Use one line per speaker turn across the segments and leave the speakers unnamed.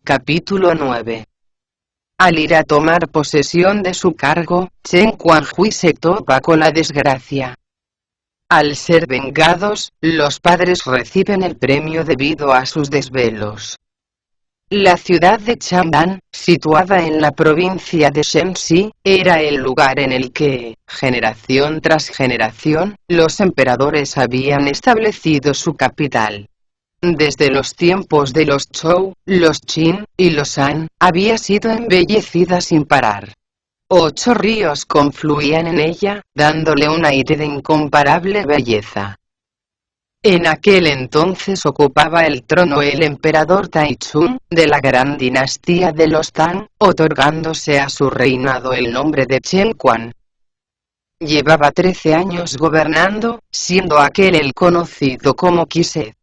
Capítulo 9. Al ir a tomar posesión de su cargo, Chen Quanhui se topa con la desgracia. Al ser vengados, los padres reciben el premio debido a sus desvelos. La ciudad de Chang'an, situada en la provincia de Shenxi, era el lugar en el que, generación tras generación, los emperadores habían establecido su capital. Desde los tiempos de los Zhou, los Qin y los Han, había sido embellecida sin parar. 8 ríos confluían en ella, dándole un aire de incomparable belleza. En aquel entonces ocupaba el trono el emperador Taichung, de la gran dinastía de los Tang, otorgándose a su reinado el nombre de Chen Quan. Llevaba 13 años gobernando, siendo aquel el conocido como Qise.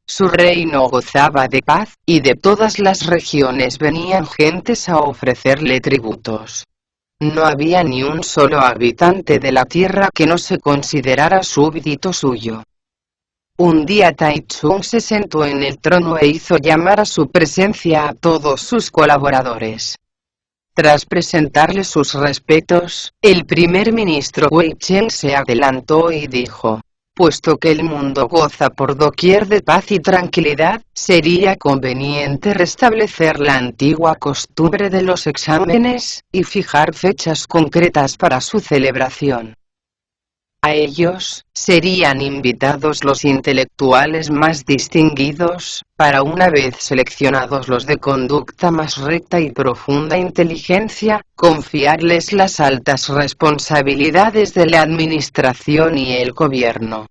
Su reino gozaba de paz, y de todas las regiones venían gentes a ofrecerle tributos. No había ni un solo habitante de la tierra que no se considerara súbdito suyo. Un día Taichung se sentó en el trono e hizo llamar a su presencia a todos sus colaboradores. Tras presentarle sus respetos, el primer ministro Wei Chen se adelantó y dijo: puesto que el mundo goza por doquier de paz y tranquilidad, sería conveniente restablecer la antigua costumbre de los exámenes, y fijar fechas concretas para su celebración. A ellos, serían invitados los intelectuales más distinguidos, para una vez seleccionados los de conducta más recta y profunda inteligencia, confiarles las altas responsabilidades de la administración y el gobierno.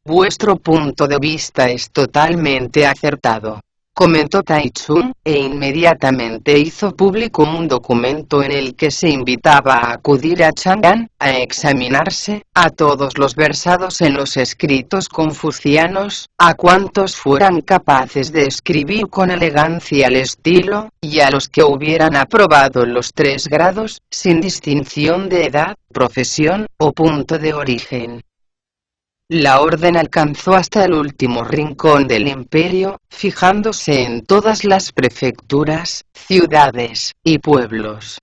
Vuestro punto de vista es totalmente acertado, comentó Taichung, e inmediatamente hizo público un documento en el que se invitaba a acudir a Chang'an, a examinarse, a todos los versados en los escritos confucianos, a cuantos fueran capaces de escribir con elegancia el estilo, y a los que hubieran aprobado los 3 grados, sin distinción de edad, profesión, o punto de origen. La orden alcanzó hasta el último rincón del imperio, fijándose en todas las prefecturas, ciudades y pueblos.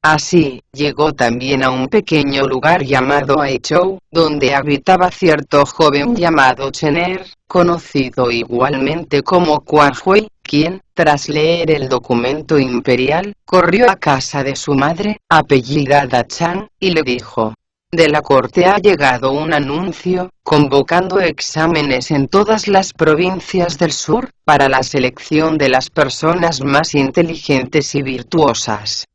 Así, llegó también a un pequeño lugar llamado Aichou, donde habitaba cierto joven llamado Chen Er, conocido igualmente como Quan Hui, quien, tras leer el documento imperial, corrió a casa de su madre, apellidada Chang, y le dijo: de la corte ha llegado un anuncio, convocando exámenes en todas las provincias del sur, para la selección de las personas más inteligentes y virtuosas.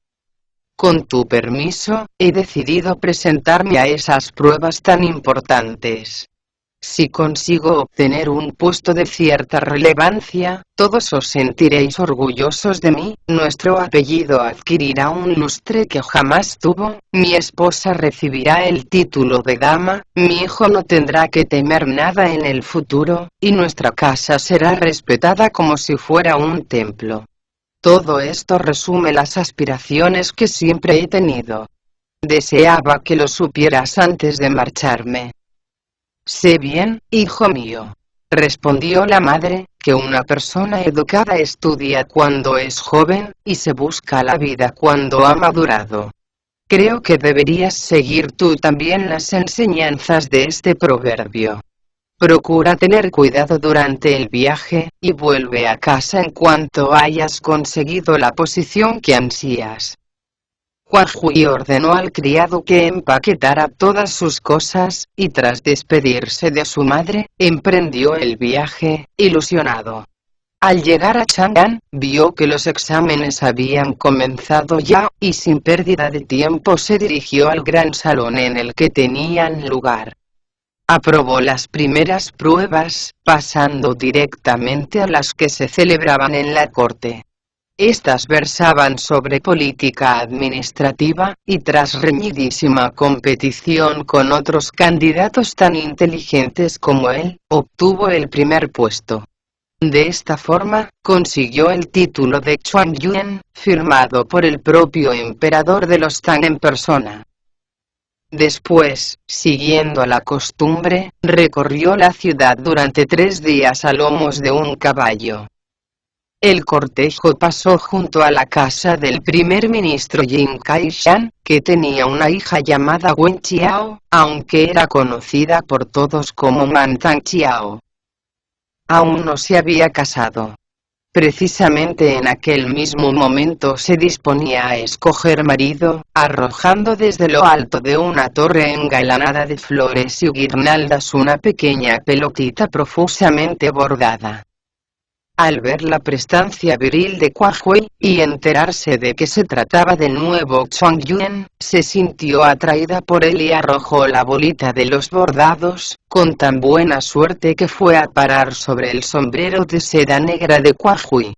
Con tu permiso, he decidido presentarme a esas pruebas tan importantes. Si consigo obtener un puesto de cierta relevancia, todos os sentiréis orgullosos de mí, nuestro apellido adquirirá un lustre que jamás tuvo, mi esposa recibirá el título de dama, mi hijo no tendrá que temer nada en el futuro, y nuestra casa será respetada como si fuera un templo. Todo esto resume las aspiraciones que siempre he tenido. Deseaba que lo supieras antes de marcharme. Sé bien, hijo mío, respondió la madre, que una persona educada estudia cuando es joven, y se busca la vida cuando ha madurado. Creo que deberías seguir tú también las enseñanzas de este proverbio. Procura tener cuidado durante el viaje, y vuelve a casa en cuanto hayas conseguido la posición que ansías. Quan Hui ordenó al criado que empaquetara todas sus cosas, y tras despedirse de su madre, emprendió el viaje, ilusionado. Al llegar a Chang'an, vio que los exámenes habían comenzado ya, y sin pérdida de tiempo se dirigió al gran salón en el que tenían lugar. Aprobó las primeras pruebas, pasando directamente a las que se celebraban en la corte. Estas versaban sobre política administrativa, y tras reñidísima competición con otros candidatos tan inteligentes como él, obtuvo el primer puesto. De esta forma, consiguió el título de Chuanyuan, firmado por el propio emperador de los Tang en persona. Después, siguiendo la costumbre, recorrió la ciudad durante 3 días a lomos de un caballo. El cortejo pasó junto a la casa del primer ministro Jin Kai-shan, que tenía una hija llamada Wen Chiao, aunque era conocida por todos como Man Tang Chiao. Aún no se había casado. Precisamente en aquel mismo momento se disponía a escoger marido, arrojando desde lo alto de una torre engalanada de flores y guirnaldas una pequeña pelotita profusamente bordada. Al ver la prestancia viril de Kwa Hui, y enterarse de que se trataba del nuevo Chuang Yuen, se sintió atraída por él y arrojó la bolita de los bordados, con tan buena suerte que fue a parar sobre el sombrero de seda negra de Kwa Hui.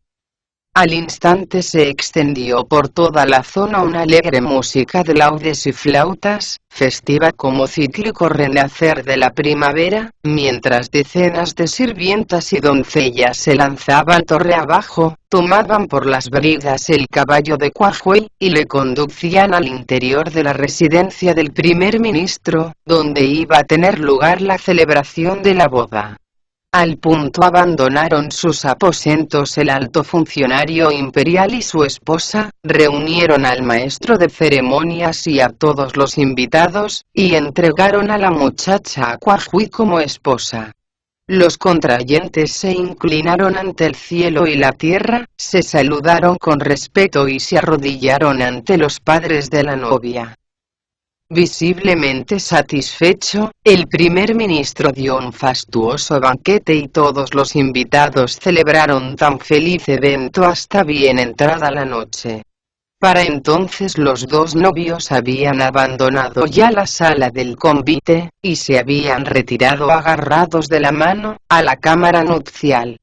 Al instante se extendió por toda la zona una alegre música de laudes y flautas, festiva como cíclico renacer de la primavera, mientras decenas de sirvientas y doncellas se lanzaban torre abajo, tomaban por las bridas el caballo de Kwa Hui, y le conducían al interior de la residencia del primer ministro, donde iba a tener lugar la celebración de la boda. Al punto abandonaron sus aposentos el alto funcionario imperial y su esposa, reunieron al maestro de ceremonias y a todos los invitados, y entregaron a la muchacha a Kwa Hui como esposa. Los contrayentes se inclinaron ante el cielo y la tierra, se saludaron con respeto y se arrodillaron ante los padres de la novia. Visiblemente satisfecho, el primer ministro dio un fastuoso banquete y todos los invitados celebraron tan feliz evento hasta bien entrada la noche. Para entonces los dos novios habían abandonado ya la sala del convite, y se habían retirado agarrados de la mano, a la cámara nupcial.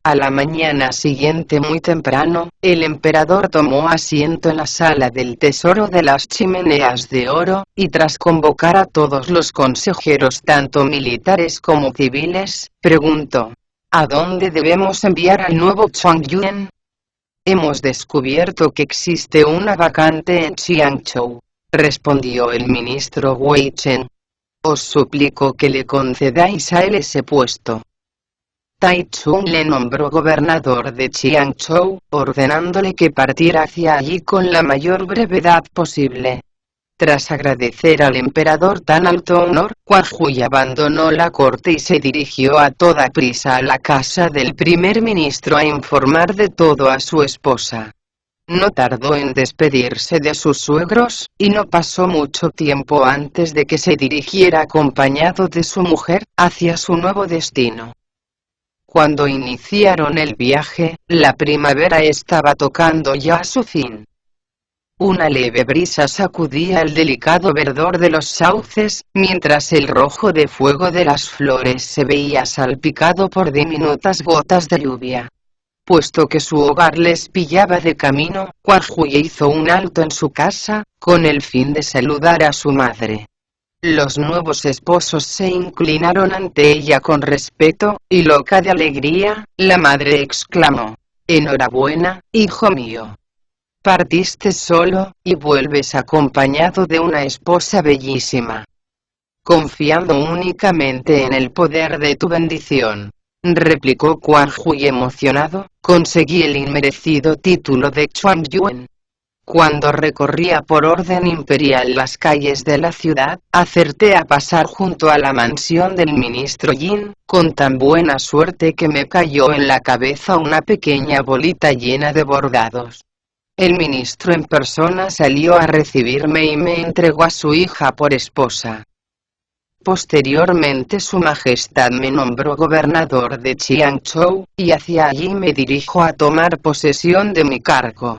A la mañana siguiente muy temprano, el emperador tomó asiento en la sala del tesoro de las chimeneas de oro, y tras convocar a todos los consejeros tanto militares como civiles, preguntó: ¿A dónde debemos enviar al nuevo Chuang Yuen? Hemos descubierto que existe una vacante en Xiangzhou, respondió el ministro Wei Chen. Os suplico que le concedáis a él ese puesto. Taichung le nombró gobernador de Xiangzhou, ordenándole que partiera hacia allí con la mayor brevedad posible. Tras agradecer al emperador tan alto honor, Kwa Hui abandonó la corte y se dirigió a toda prisa a la casa del primer ministro a informar de todo a su esposa. No tardó en despedirse de sus suegros, y no pasó mucho tiempo antes de que se dirigiera acompañado de su mujer, hacia su nuevo destino. Cuando iniciaron el viaje, la primavera estaba tocando ya a su fin. Una leve brisa sacudía el delicado verdor de los sauces, mientras el rojo de fuego de las flores se veía salpicado por diminutas gotas de lluvia. Puesto que su hogar les pillaba de camino, Kwa Hui hizo un alto en su casa, con el fin de saludar a su madre. Los nuevos esposos se inclinaron ante ella con respeto, y loca de alegría, la madre exclamó: «Enhorabuena, hijo mío. Partiste solo, y vuelves acompañado de una esposa bellísima. Confiando únicamente en el poder de tu bendición», replicó Kwa Hui emocionado, «conseguí el inmerecido título de Chuang Yuen. Cuando recorría por orden imperial las calles de la ciudad, acerté a pasar junto a la mansión del ministro Jin, con tan buena suerte que me cayó en la cabeza una pequeña bolita llena de bordados. El ministro en persona salió a recibirme y me entregó a su hija por esposa. Posteriormente Su Majestad me nombró gobernador de Xiangzhou, y hacia allí me dirijo a tomar posesión de mi cargo.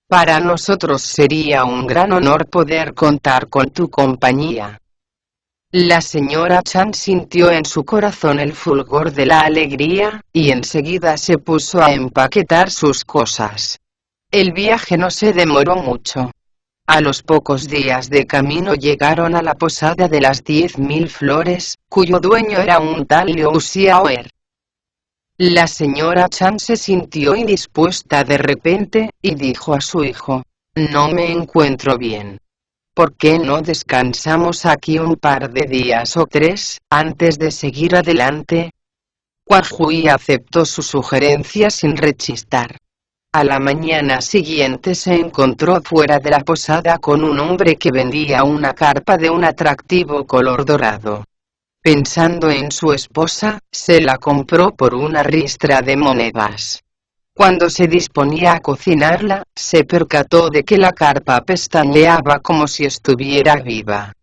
Para nosotros sería un gran honor poder contar con tu compañía». La señora Chan sintió en su corazón el fulgor de la alegría, y enseguida se puso a empaquetar sus cosas. El viaje no se demoró mucho. A los pocos días de camino llegaron a la posada de las 10.000 flores, cuyo dueño era un tal Liu Xiaoer. La señora Chan se sintió indispuesta de repente, y dijo a su hijo: «No me encuentro bien. ¿Por qué no descansamos aquí un par de días o 3, antes de seguir adelante?» Quan Hui aceptó su sugerencia sin rechistar. A la mañana siguiente se encontró fuera de la posada con un hombre que vendía una carpa de un atractivo color dorado. Pensando en su esposa, se la compró por una ristra de monedas. Cuando se disponía a cocinarla, se percató de que la carpa pestañeaba como si estuviera viva.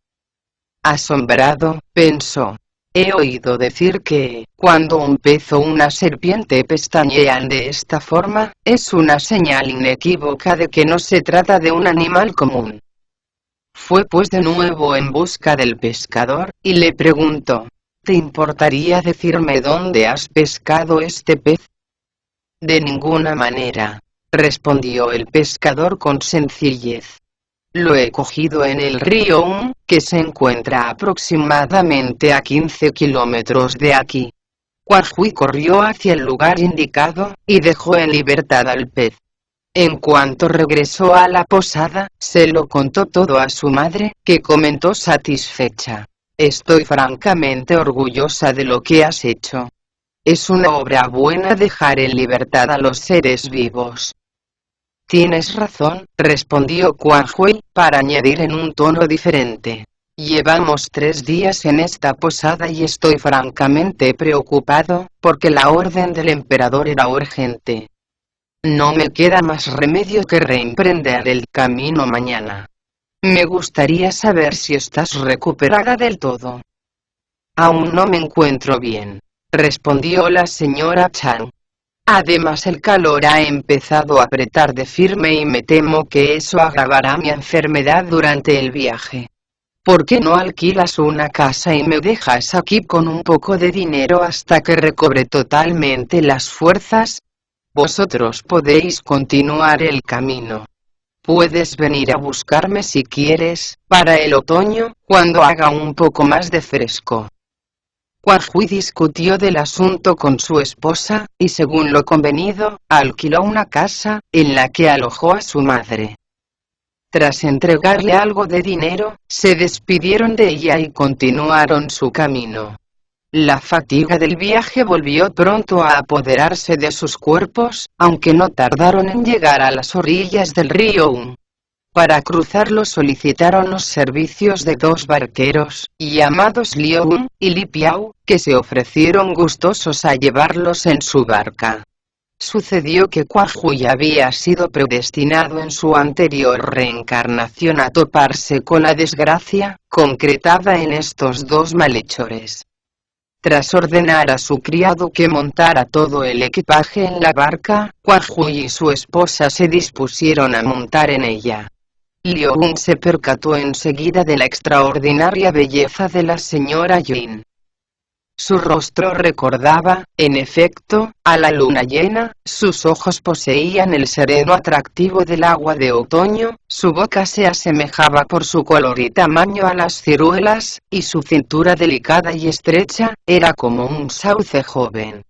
Asombrado, pensó: he oído decir que, cuando un pez o una serpiente pestañean de esta forma, es una señal inequívoca de que no se trata de un animal común. Fue pues de nuevo en busca del pescador, y le preguntó: ¿te importaría decirme dónde has pescado este pez? De ninguna manera, respondió el pescador con sencillez. Lo he cogido en el río que se encuentra aproximadamente a 15 kilómetros de aquí. Quan Hui corrió hacia el lugar indicado, y dejó en libertad al pez. En cuanto regresó a la posada, se lo contó todo a su madre, que comentó satisfecha: estoy francamente orgullosa de lo que has hecho. Es una obra buena dejar en libertad a los seres vivos. Tienes razón, respondió Quan Hui, para añadir en un tono diferente: llevamos 3 días en esta posada y estoy francamente preocupado, porque la orden del emperador era urgente. No me queda más remedio que reemprender el camino mañana. Me gustaría saber si estás recuperada del todo. Aún no me encuentro bien, respondió la señora Chang. Además el calor ha empezado a apretar de firme y me temo que eso agravará mi enfermedad durante el viaje. ¿Por qué no alquilas una casa y me dejas aquí con un poco de dinero hasta que recobre totalmente las fuerzas? Vosotros podéis continuar el camino. Puedes venir a buscarme si quieres, para el otoño, cuando haga un poco más de fresco. Quan Hui discutió del asunto con su esposa, y según lo convenido, alquiló una casa, en la que alojó a su madre. Tras entregarle algo de dinero, se despidieron de ella y continuaron su camino. La fatiga del viaje volvió pronto a apoderarse de sus cuerpos, aunque no tardaron en llegar a las orillas del río. Para cruzarlo solicitaron los servicios de 2 barqueros, llamados Liu y Li Piao, que se ofrecieron gustosos a llevarlos en su barca. Sucedió que Quan Hui había sido predestinado en su anterior reencarnación a toparse con la desgracia, concretada en estos 2 malhechores. Tras ordenar a su criado que montara todo el equipaje en la barca, Quan Hui y su esposa se dispusieron a montar en ella. Liu se percató enseguida de la extraordinaria belleza de la señora Yin. Su rostro recordaba, en efecto, a la luna llena, sus ojos poseían el sereno atractivo del agua de otoño, su boca se asemejaba por su color y tamaño a las ciruelas, y su cintura delicada y estrecha, era como un sauce joven.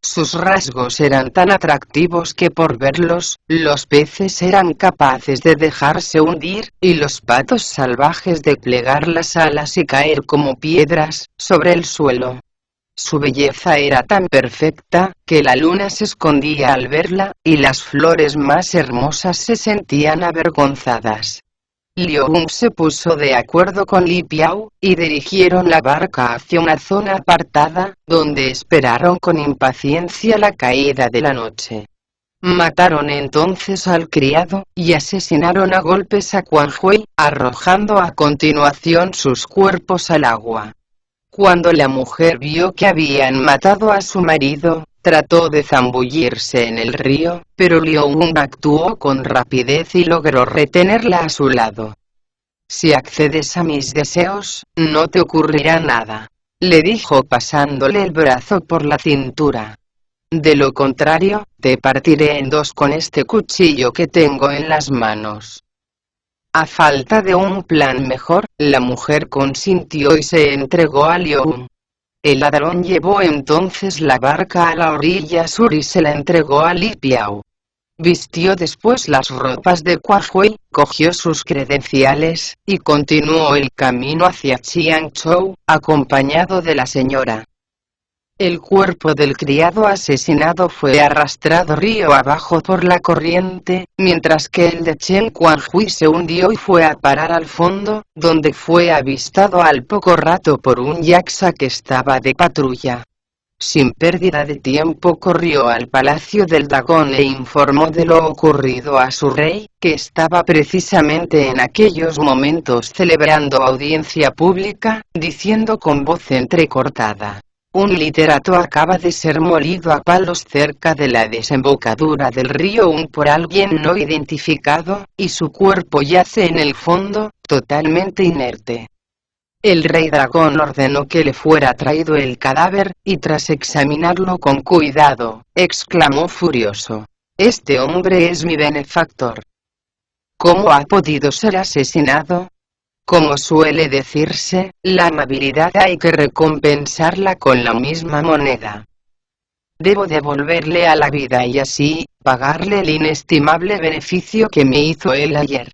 Sus rasgos eran tan atractivos que por verlos, los peces eran capaces de dejarse hundir, y los patos salvajes de plegar las alas y caer como piedras, sobre el suelo. Su belleza era tan perfecta, que la luna se escondía al verla, y las flores más hermosas se sentían avergonzadas. Liu se puso de acuerdo con Li Piao, y dirigieron la barca hacia una zona apartada, donde esperaron con impaciencia la caída de la noche. Mataron entonces al criado, y asesinaron a golpes a Quan Hui, arrojando a continuación sus cuerpos al agua. Cuando la mujer vio que habían matado a su marido, trató de zambullirse en el río, pero Liu actuó con rapidez y logró retenerla a su lado. Si accedes a mis deseos, no te ocurrirá nada, le dijo pasándole el brazo por la cintura. De lo contrario, te partiré en 2 con este cuchillo que tengo en las manos. A falta de un plan mejor, la mujer consintió y se entregó a Liu. El ladrón llevó entonces la barca a la orilla sur y se la entregó a Li Piao. Vistió después las ropas de Quan Hui, cogió sus credenciales, y continuó el camino hacia Chiangzhou, acompañado de la señora El cuerpo del criado asesinado fue arrastrado río abajo por la corriente, mientras que el de Chen Quanhui se hundió y fue a parar al fondo, donde fue avistado al poco rato por un yaksa que estaba de patrulla. Sin pérdida de tiempo corrió al palacio del dragón e informó de lo ocurrido a su rey, que estaba precisamente en aquellos momentos celebrando audiencia pública, diciendo con voz entrecortada: un literato acaba de ser molido a palos cerca de la desembocadura del río Un por alguien no identificado, y su cuerpo yace en el fondo, totalmente inerte. El rey dragón ordenó que le fuera traído el cadáver, y tras examinarlo con cuidado, exclamó furioso: «Este hombre es mi benefactor. ¿Cómo ha podido ser asesinado?» Como suele decirse, la amabilidad hay que recompensarla con la misma moneda. Debo devolverle a la vida y así, pagarle el inestimable beneficio que me hizo él ayer.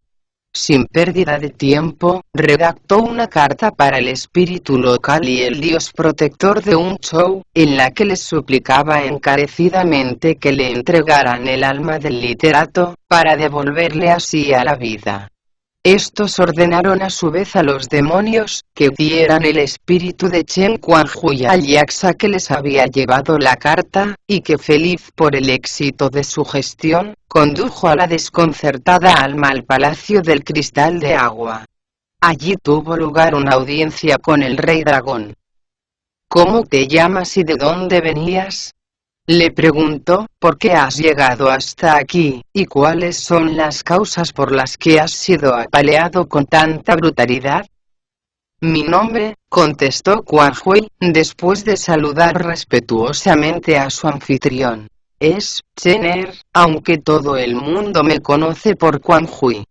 Sin pérdida de tiempo, redactó una carta para el espíritu local y el dios protector de Unchou, en la que les suplicaba encarecidamente que le entregaran el alma del literato, para devolverle así a la vida. Estos ordenaron a su vez a los demonios, que dieran el espíritu de Chen Quanhui al yaksa que les había llevado la carta, y que feliz por el éxito de su gestión, condujo a la desconcertada alma al palacio del cristal de agua. Allí tuvo lugar una audiencia con el rey dragón. «¿Cómo te llamas y de dónde venías?», le preguntó. «¿Por qué has llegado hasta aquí, y cuáles son las causas por las que has sido apaleado con tanta brutalidad?» «Mi nombre», contestó Quanhui, después de saludar respetuosamente a su anfitrión, «es Chen Er, aunque todo el mundo me conoce por Quanhui.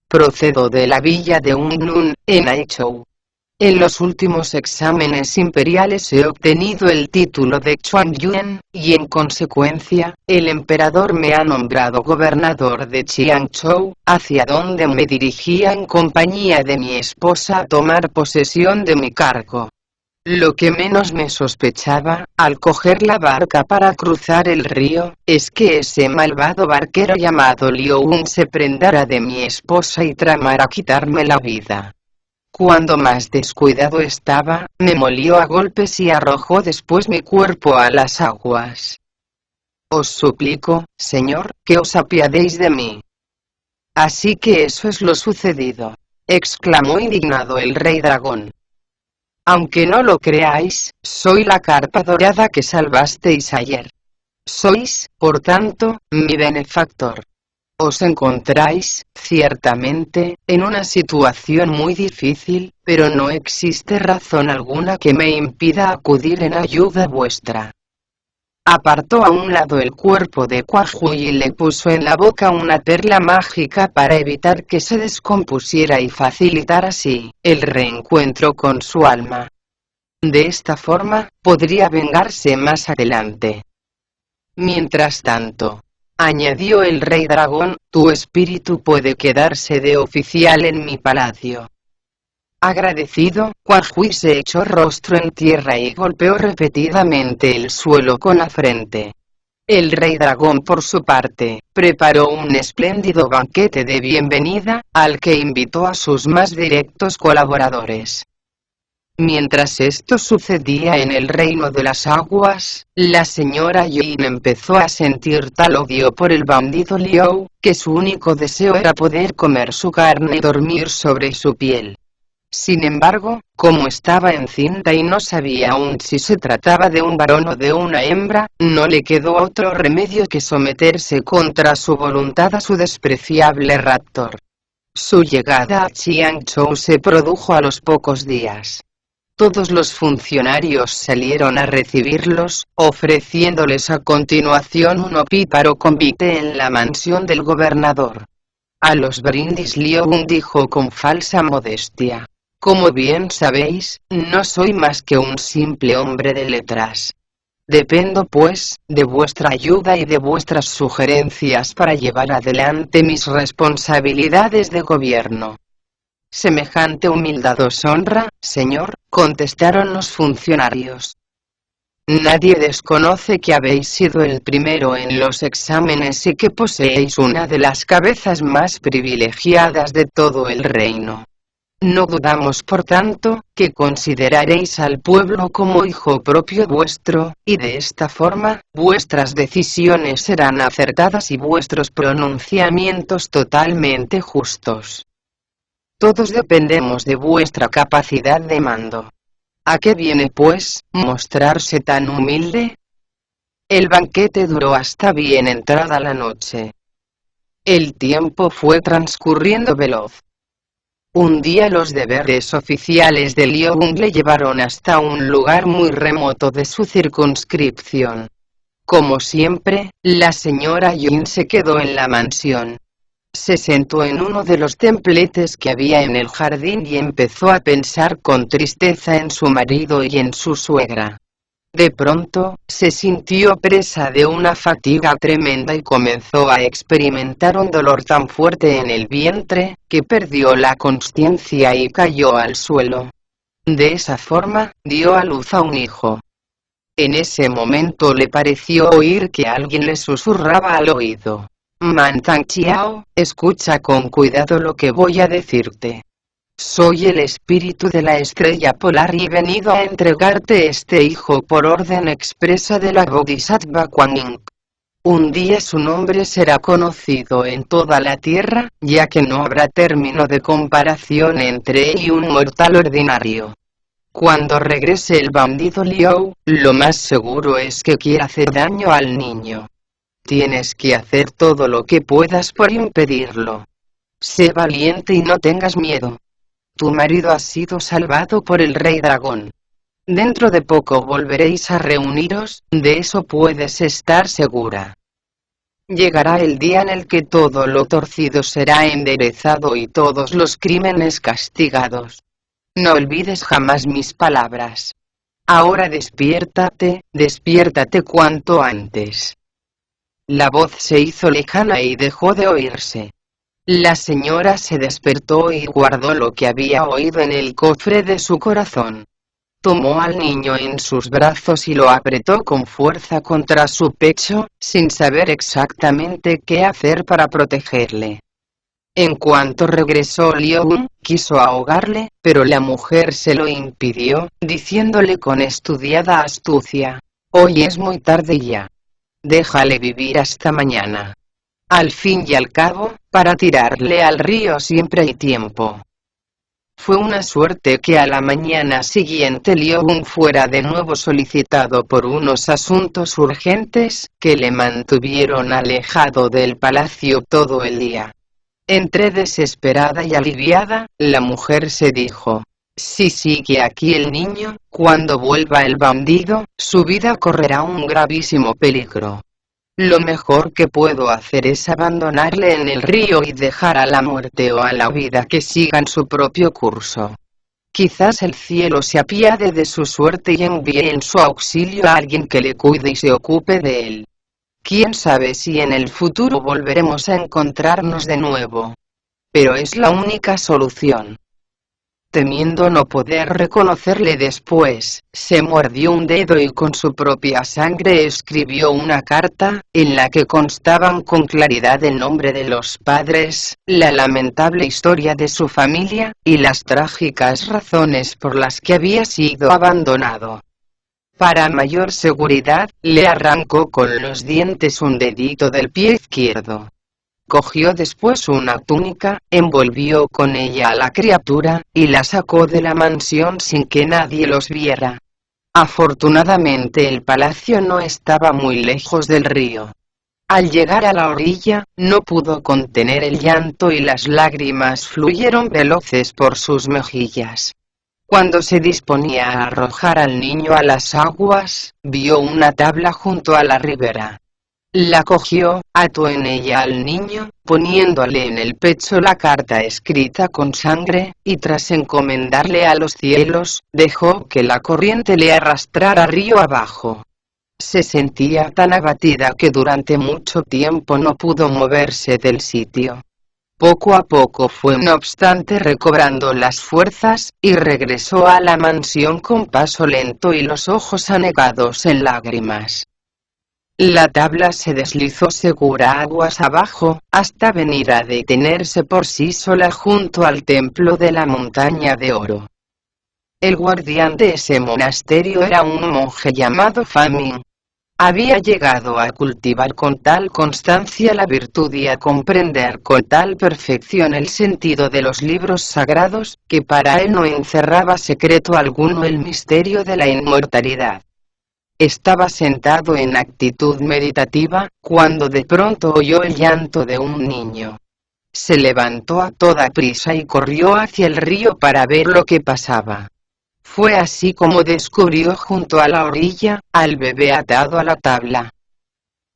Procedo de la villa de Unnun, en Aichou. En los últimos exámenes imperiales he obtenido el título de Chuanyuan, y en consecuencia, el emperador me ha nombrado gobernador de Chiangzhou, hacia donde me dirigía en compañía de mi esposa a tomar posesión de mi cargo. Lo que menos me sospechaba, al coger la barca para cruzar el río, es que ese malvado barquero llamado Liu Un se prendara de mi esposa y tramara quitarme la vida. Cuando más descuidado estaba, me molió a golpes y arrojó después mi cuerpo a las aguas. Os suplico, señor, que os apiadéis de mí». «Así que eso es lo sucedido», exclamó indignado el rey dragón. «Aunque no lo creáis, soy la carpa dorada que salvasteis ayer. Sois, por tanto, mi benefactor. Os encontráis, ciertamente, en una situación muy difícil, pero no existe razón alguna que me impida acudir en ayuda vuestra». Apartó a un lado el cuerpo de Quanhui y le puso en la boca una perla mágica para evitar que se descompusiera y facilitar así el reencuentro con su alma. De esta forma, podría vengarse más adelante. «Mientras tanto», añadió el rey dragón, «tu espíritu puede quedarse de oficial en mi palacio». Agradecido, Quanhui se echó rostro en tierra y golpeó repetidamente el suelo con la frente. El rey dragón por su parte, preparó un espléndido banquete de bienvenida, al que invitó a sus más directos colaboradores. Mientras esto sucedía en el reino de las aguas, la señora Yin empezó a sentir tal odio por el bandido Liu, que su único deseo era poder comer su carne y dormir sobre su piel. Sin embargo, como estaba encinta y no sabía aún si se trataba de un varón o de una hembra, no le quedó otro remedio que someterse contra su voluntad a su despreciable raptor. Su llegada a Chiangzhou se produjo a los pocos días. Todos los funcionarios salieron a recibirlos, ofreciéndoles a continuación un opíparo convite en la mansión del gobernador. A los brindis Liu Un dijo con falsa modestia: «Como bien sabéis, no soy más que un simple hombre de letras. Dependo pues, de vuestra ayuda y de vuestras sugerencias para llevar adelante mis responsabilidades de gobierno». «Semejante humildad os honra, señor», contestaron los funcionarios. Nadie desconoce que habéis sido el primero en los exámenes y que poseéis una de las cabezas más privilegiadas de todo el reino. No dudamos por tanto, que consideraréis al pueblo como hijo propio vuestro, y de esta forma, vuestras decisiones serán acertadas y vuestros pronunciamientos totalmente justos. Todos dependemos de vuestra capacidad de mando. ¿A qué viene pues, mostrarse tan humilde? El banquete duró hasta bien entrada la noche. El tiempo fue transcurriendo veloz. Un día los deberes oficiales de Liu le llevaron hasta un lugar muy remoto de su circunscripción. Como siempre, la señora Yun se quedó en la mansión. Se sentó en uno de los templetes que había en el jardín y empezó a pensar con tristeza en su marido y en su suegra. De pronto, se sintió presa de una fatiga tremenda y comenzó a experimentar un dolor tan fuerte en el vientre, que perdió la consciencia y cayó al suelo. De esa forma, dio a luz a un hijo. En ese momento le pareció oír que alguien le susurraba al oído. Mantang Chiao, escucha con cuidado lo que voy a decirte. Soy el espíritu de la estrella polar y he venido a entregarte este hijo por orden expresa de la Bodhisattva Kuan Yin. Un día su nombre será conocido en toda la tierra, ya que no habrá término de comparación entre él y un mortal ordinario. Cuando regrese el bandido Liu, lo más seguro es que quiera hacer daño al niño. Tienes que hacer todo lo que puedas por impedirlo. Sé valiente y no tengas miedo. Tu marido ha sido salvado por el rey dragón. Dentro de poco volveréis a reuniros, de eso puedes estar segura. Llegará el día en el que todo lo torcido será enderezado y todos los crímenes castigados. No olvides jamás mis palabras. Ahora despiértate, despiértate cuanto antes. La voz se hizo lejana y dejó de oírse. La señora se despertó y guardó lo que había oído en el cofre de su corazón. Tomó al niño en sus brazos y lo apretó con fuerza contra su pecho, sin saber exactamente qué hacer para protegerle. En cuanto regresó Liu, quiso ahogarle, pero la mujer se lo impidió, diciéndole con estudiada astucia: «Hoy es muy tarde ya. Déjale vivir hasta mañana. Al fin y al cabo, para tirarle al río siempre hay tiempo». Fue una suerte que a la mañana siguiente Liu fuera de nuevo solicitado por unos asuntos urgentes, que le mantuvieron alejado del palacio todo el día. Entre desesperada y aliviada, la mujer se dijo: «Si sigue aquí el niño, cuando vuelva el bandido, su vida correrá un gravísimo peligro. Lo mejor que puedo hacer es abandonarle en el río y dejar a la muerte o a la vida que sigan su propio curso. Quizás el cielo se apiade de su suerte y envíe en su auxilio a alguien que le cuide y se ocupe de él. Quién sabe si en el futuro volveremos a encontrarnos de nuevo. Pero es la única solución». Temiendo no poder reconocerle después, se mordió un dedo y con su propia sangre escribió una carta, en la que constaban con claridad el nombre de los padres, la lamentable historia de su familia, y las trágicas razones por las que había sido abandonado. Para mayor seguridad, le arrancó con los dientes un dedito del pie izquierdo. Cogió después una túnica, envolvió con ella a la criatura, y la sacó de la mansión sin que nadie los viera. Afortunadamente el palacio no estaba muy lejos del río. Al llegar a la orilla, no pudo contener el llanto y las lágrimas fluyeron veloces por sus mejillas. Cuando se disponía a arrojar al niño a las aguas, vio una tabla junto a la ribera. La cogió, ató en ella al niño, poniéndole en el pecho la carta escrita con sangre, y tras encomendarle a los cielos, dejó que la corriente le arrastrara río abajo. Se sentía tan abatida que durante mucho tiempo no pudo moverse del sitio. Poco a poco fue no obstante recobrando las fuerzas, y regresó a la mansión con paso lento y los ojos anegados en lágrimas. La tabla se deslizó segura aguas abajo, hasta venir a detenerse por sí sola junto al templo de la montaña de oro. El guardián de ese monasterio era un monje llamado Famin. Había llegado a cultivar con tal constancia la virtud y a comprender con tal perfección el sentido de los libros sagrados, que para él no encerraba secreto alguno el misterio de la inmortalidad. Estaba sentado en actitud meditativa, cuando de pronto oyó el llanto de un niño. Se levantó a toda prisa y corrió hacia el río para ver lo que pasaba. Fue así como descubrió junto a la orilla, al bebé atado a la tabla.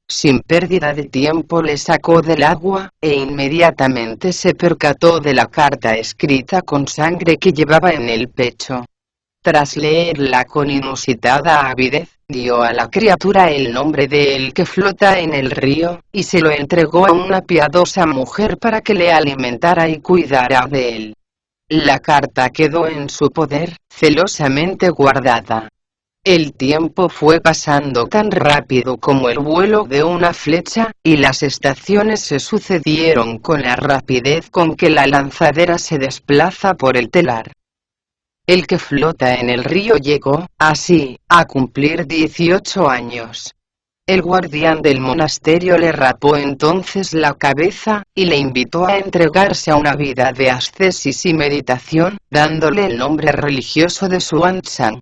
Sin pérdida de tiempo le sacó del agua, e inmediatamente se percató de la carta escrita con sangre que llevaba en el pecho. Tras leerla con inusitada avidez, dio a la criatura el nombre de el que flota en el río, y se lo entregó a una piadosa mujer para que le alimentara y cuidara de él. La carta quedó en su poder, celosamente guardada. El tiempo fue pasando tan rápido como el vuelo de una flecha, y las estaciones se sucedieron con la rapidez con que la lanzadera se desplaza por el telar. El que flota en el río llegó, así, a cumplir 18 años. El guardián del monasterio le rapó entonces la cabeza, y le invitó a entregarse a una vida de ascesis y meditación, dándole el nombre religioso de Xuanzang.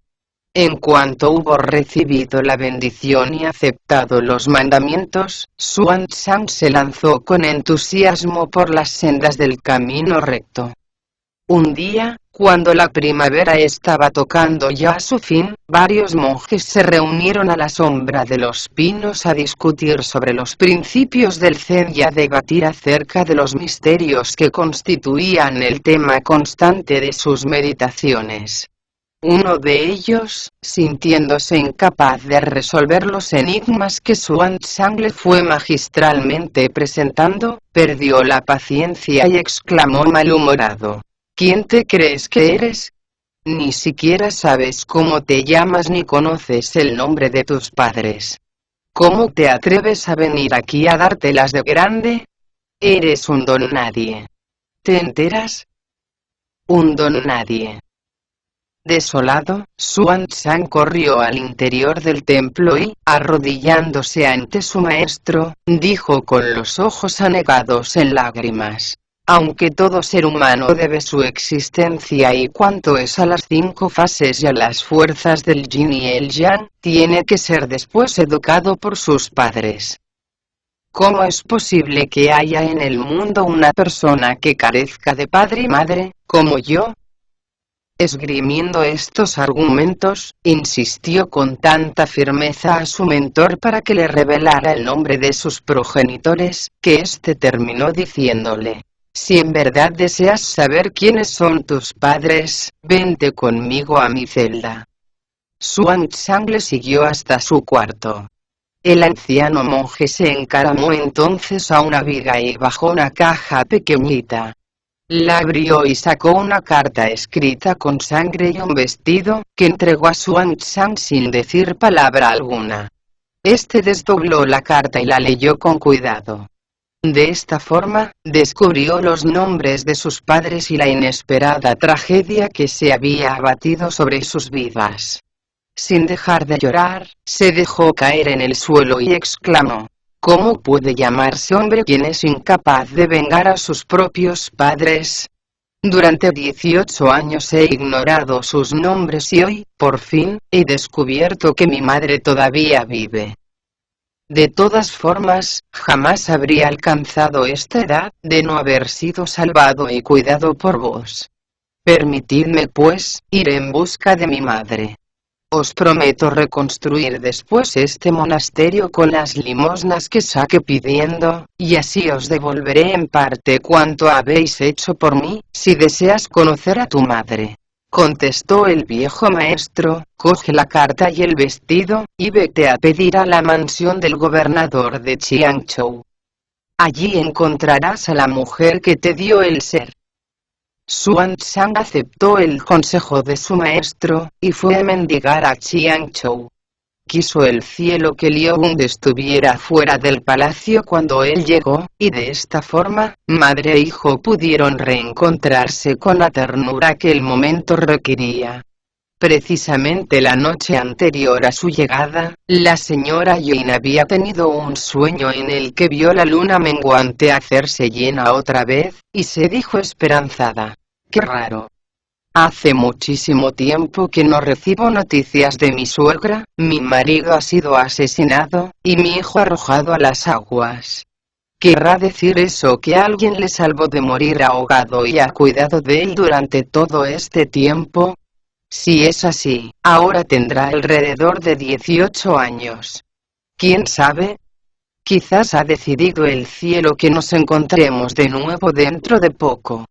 En cuanto hubo recibido la bendición y aceptado los mandamientos, Xuanzang se lanzó con entusiasmo por las sendas del camino recto. Un día, cuando la primavera estaba tocando ya a su fin, varios monjes se reunieron a la sombra de los pinos a discutir sobre los principios del Zen y a debatir acerca de los misterios que constituían el tema constante de sus meditaciones. Uno de ellos, sintiéndose incapaz de resolver los enigmas que Xuanzang le fue magistralmente presentando, perdió la paciencia y exclamó malhumorado: ¿Quién te crees que eres? Ni siquiera sabes cómo te llamas ni conoces el nombre de tus padres. ¿Cómo te atreves a venir aquí a dártelas de grande? Eres un don nadie. ¿Te enteras? Un don nadie. Desolado, Xuanzang corrió al interior del templo y, arrodillándose ante su maestro, dijo con los ojos anegados en lágrimas: aunque todo ser humano debe su existencia y cuanto es a las 5 fases y a las fuerzas del yin y el yang, tiene que ser después educado por sus padres. ¿Cómo es posible que haya en el mundo una persona que carezca de padre y madre, como yo? Esgrimiendo estos argumentos, insistió con tanta firmeza a su mentor para que le revelara el nombre de sus progenitores, que éste terminó diciéndole: si en verdad deseas saber quiénes son tus padres, vente conmigo a mi celda. Xuanzang le siguió hasta su cuarto. El anciano monje se encaramó entonces a una viga y bajó una caja pequeñita. La abrió y sacó una carta escrita con sangre y un vestido, que entregó a Xuanzang sin decir palabra alguna. Este desdobló la carta y la leyó con cuidado. De esta forma, descubrió los nombres de sus padres y la inesperada tragedia que se había abatido sobre sus vidas. Sin dejar de llorar, se dejó caer en el suelo y exclamó: ¿cómo puede llamarse hombre quien es incapaz de vengar a sus propios padres? Durante 18 años he ignorado sus nombres y hoy, por fin, he descubierto que mi madre todavía vive. De todas formas, jamás habría alcanzado esta edad, de no haber sido salvado y cuidado por vos. Permitidme pues, ir en busca de mi madre. Os prometo reconstruir después este monasterio con las limosnas que saque pidiendo, y así os devolveré en parte cuanto habéis hecho por mí. Si deseas conocer a tu madre, contestó el viejo maestro, coge la carta y el vestido, y vete a pedir a la mansión del gobernador de Chiangzhou. Allí encontrarás a la mujer que te dio el ser. Xuanzang aceptó el consejo de su maestro, y fue a mendigar a Qianzhou. Quiso el cielo que Liu Hung estuviera fuera del palacio cuando él llegó, y de esta forma, madre e hijo pudieron reencontrarse con la ternura que el momento requería. Precisamente la noche anterior a su llegada, la señora Yin había tenido un sueño en el que vio la luna menguante hacerse llena otra vez, y se dijo esperanzada: «Qué raro. Hace muchísimo tiempo que no recibo noticias de mi suegra, mi marido ha sido asesinado, y mi hijo arrojado a las aguas. ¿Querrá decir eso que alguien le salvó de morir ahogado y ha cuidado de él durante todo este tiempo? Si es así, ahora tendrá alrededor de 18 años. ¿Quién sabe? Quizás ha decidido el cielo que nos encontremos de nuevo dentro de poco».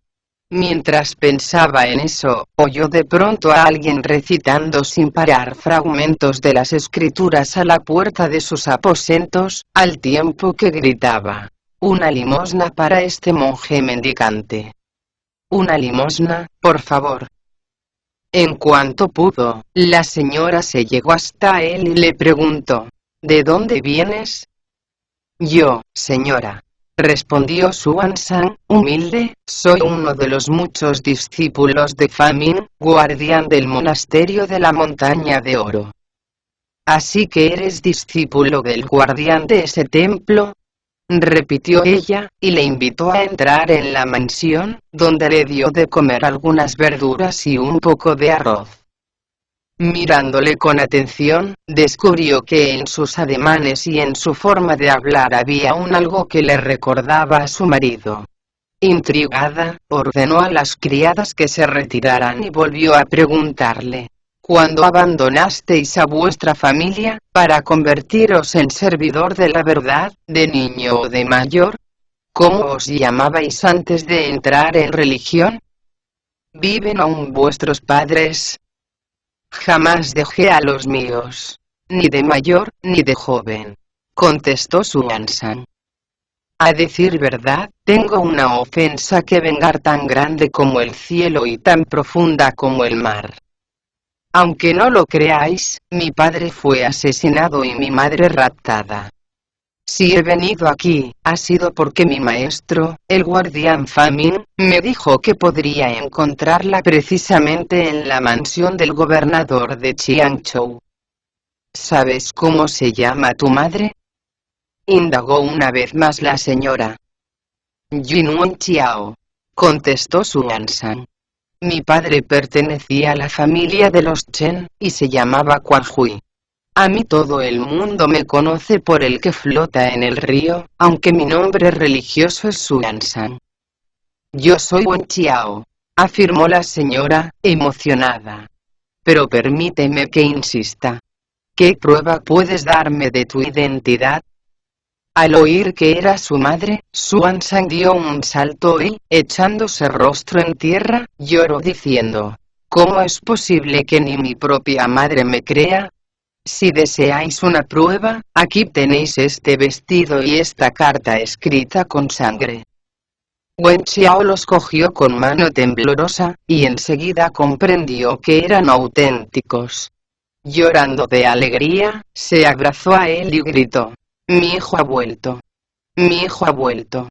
Mientras pensaba en eso, oyó de pronto a alguien recitando sin parar fragmentos de las escrituras a la puerta de sus aposentos, al tiempo que gritaba: «Una limosna para este monje mendicante. Una limosna, por favor». En cuanto pudo, la señora se llegó hasta él y le preguntó: «¿De dónde vienes?». «Yo, señora», respondió Xuanzang, humilde, «soy uno de los muchos discípulos de Famin, guardián del monasterio de la Montaña de Oro». «¿Así que eres discípulo del guardián de ese templo?», repitió ella, y le invitó a entrar en la mansión, donde le dio de comer algunas verduras y un poco de arroz. Mirándole con atención, descubrió que en sus ademanes y en su forma de hablar había un algo que le recordaba a su marido. Intrigada, ordenó a las criadas que se retiraran y volvió a preguntarle: «¿Cuándo abandonasteis a vuestra familia, para convertiros en servidor de la verdad, de niño o de mayor? ¿Cómo os llamabais antes de entrar en religión? ¿Viven aún vuestros padres?». «Jamás dejé a los míos. Ni de mayor, ni de joven», contestó Xuanzang. «A decir verdad, tengo una ofensa que vengar tan grande como el cielo y tan profunda como el mar. Aunque no lo creáis, mi padre fue asesinado y mi madre raptada. Si he venido aquí, ha sido porque mi maestro, el guardián Famin, me dijo que podría encontrarla precisamente en la mansión del gobernador de Qianzhou». «¿Sabes cómo se llama tu madre?», indagó una vez más la señora. «Jinwen Chiao», contestó Xuanzang. «Mi padre pertenecía a la familia de los Chen, y se llamaba Quan Hui. A mí todo el mundo me conoce por el que flota en el río, aunque mi nombre religioso es Xuanzang». «Yo soy Wen Chiao», afirmó la señora, emocionada. «Pero permíteme que insista. ¿Qué prueba puedes darme de tu identidad?». Al oír que era su madre, Xuanzang dio un salto y, echándose rostro en tierra, lloró diciendo: «¿Cómo es posible que ni mi propia madre me crea? Si deseáis una prueba, aquí tenéis este vestido y esta carta escrita con sangre». Wen Xiao los cogió con mano temblorosa, y enseguida comprendió que eran auténticos. Llorando de alegría, se abrazó a él y gritó: «Mi hijo ha vuelto. Mi hijo ha vuelto».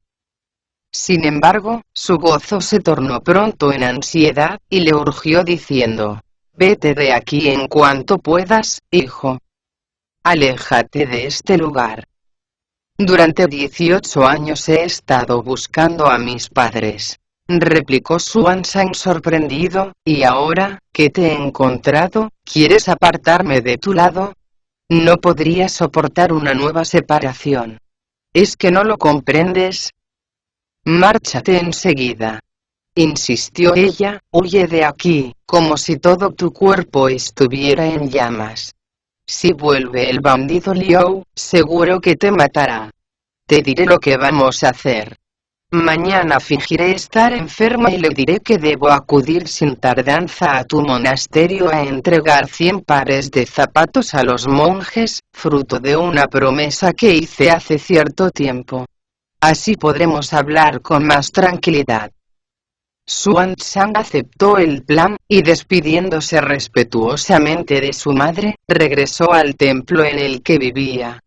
Sin embargo, su gozo se tornó pronto en ansiedad, y le urgió diciendo: «Vete de aquí en cuanto puedas, hijo. Aléjate de este lugar. Durante 18 años he estado buscando a mis padres», replicó Xuanzang sorprendido, «y ahora, que te he encontrado, ¿quieres apartarme de tu lado? No podría soportar una nueva separación. ¿Es que no lo comprendes? Márchate enseguida», insistió ella. «Huye de aquí, como si todo tu cuerpo estuviera en llamas. Si vuelve el bandido Liu, seguro que te matará. Te diré lo que vamos a hacer. Mañana fingiré estar enferma y le diré que debo acudir sin tardanza a tu monasterio a entregar 100 pares de zapatos a los monjes, fruto de una promesa que hice hace cierto tiempo. Así podremos hablar con más tranquilidad. Xuanzang aceptó el plan, y despidiéndose respetuosamente de su madre, regresó al templo en el que vivía.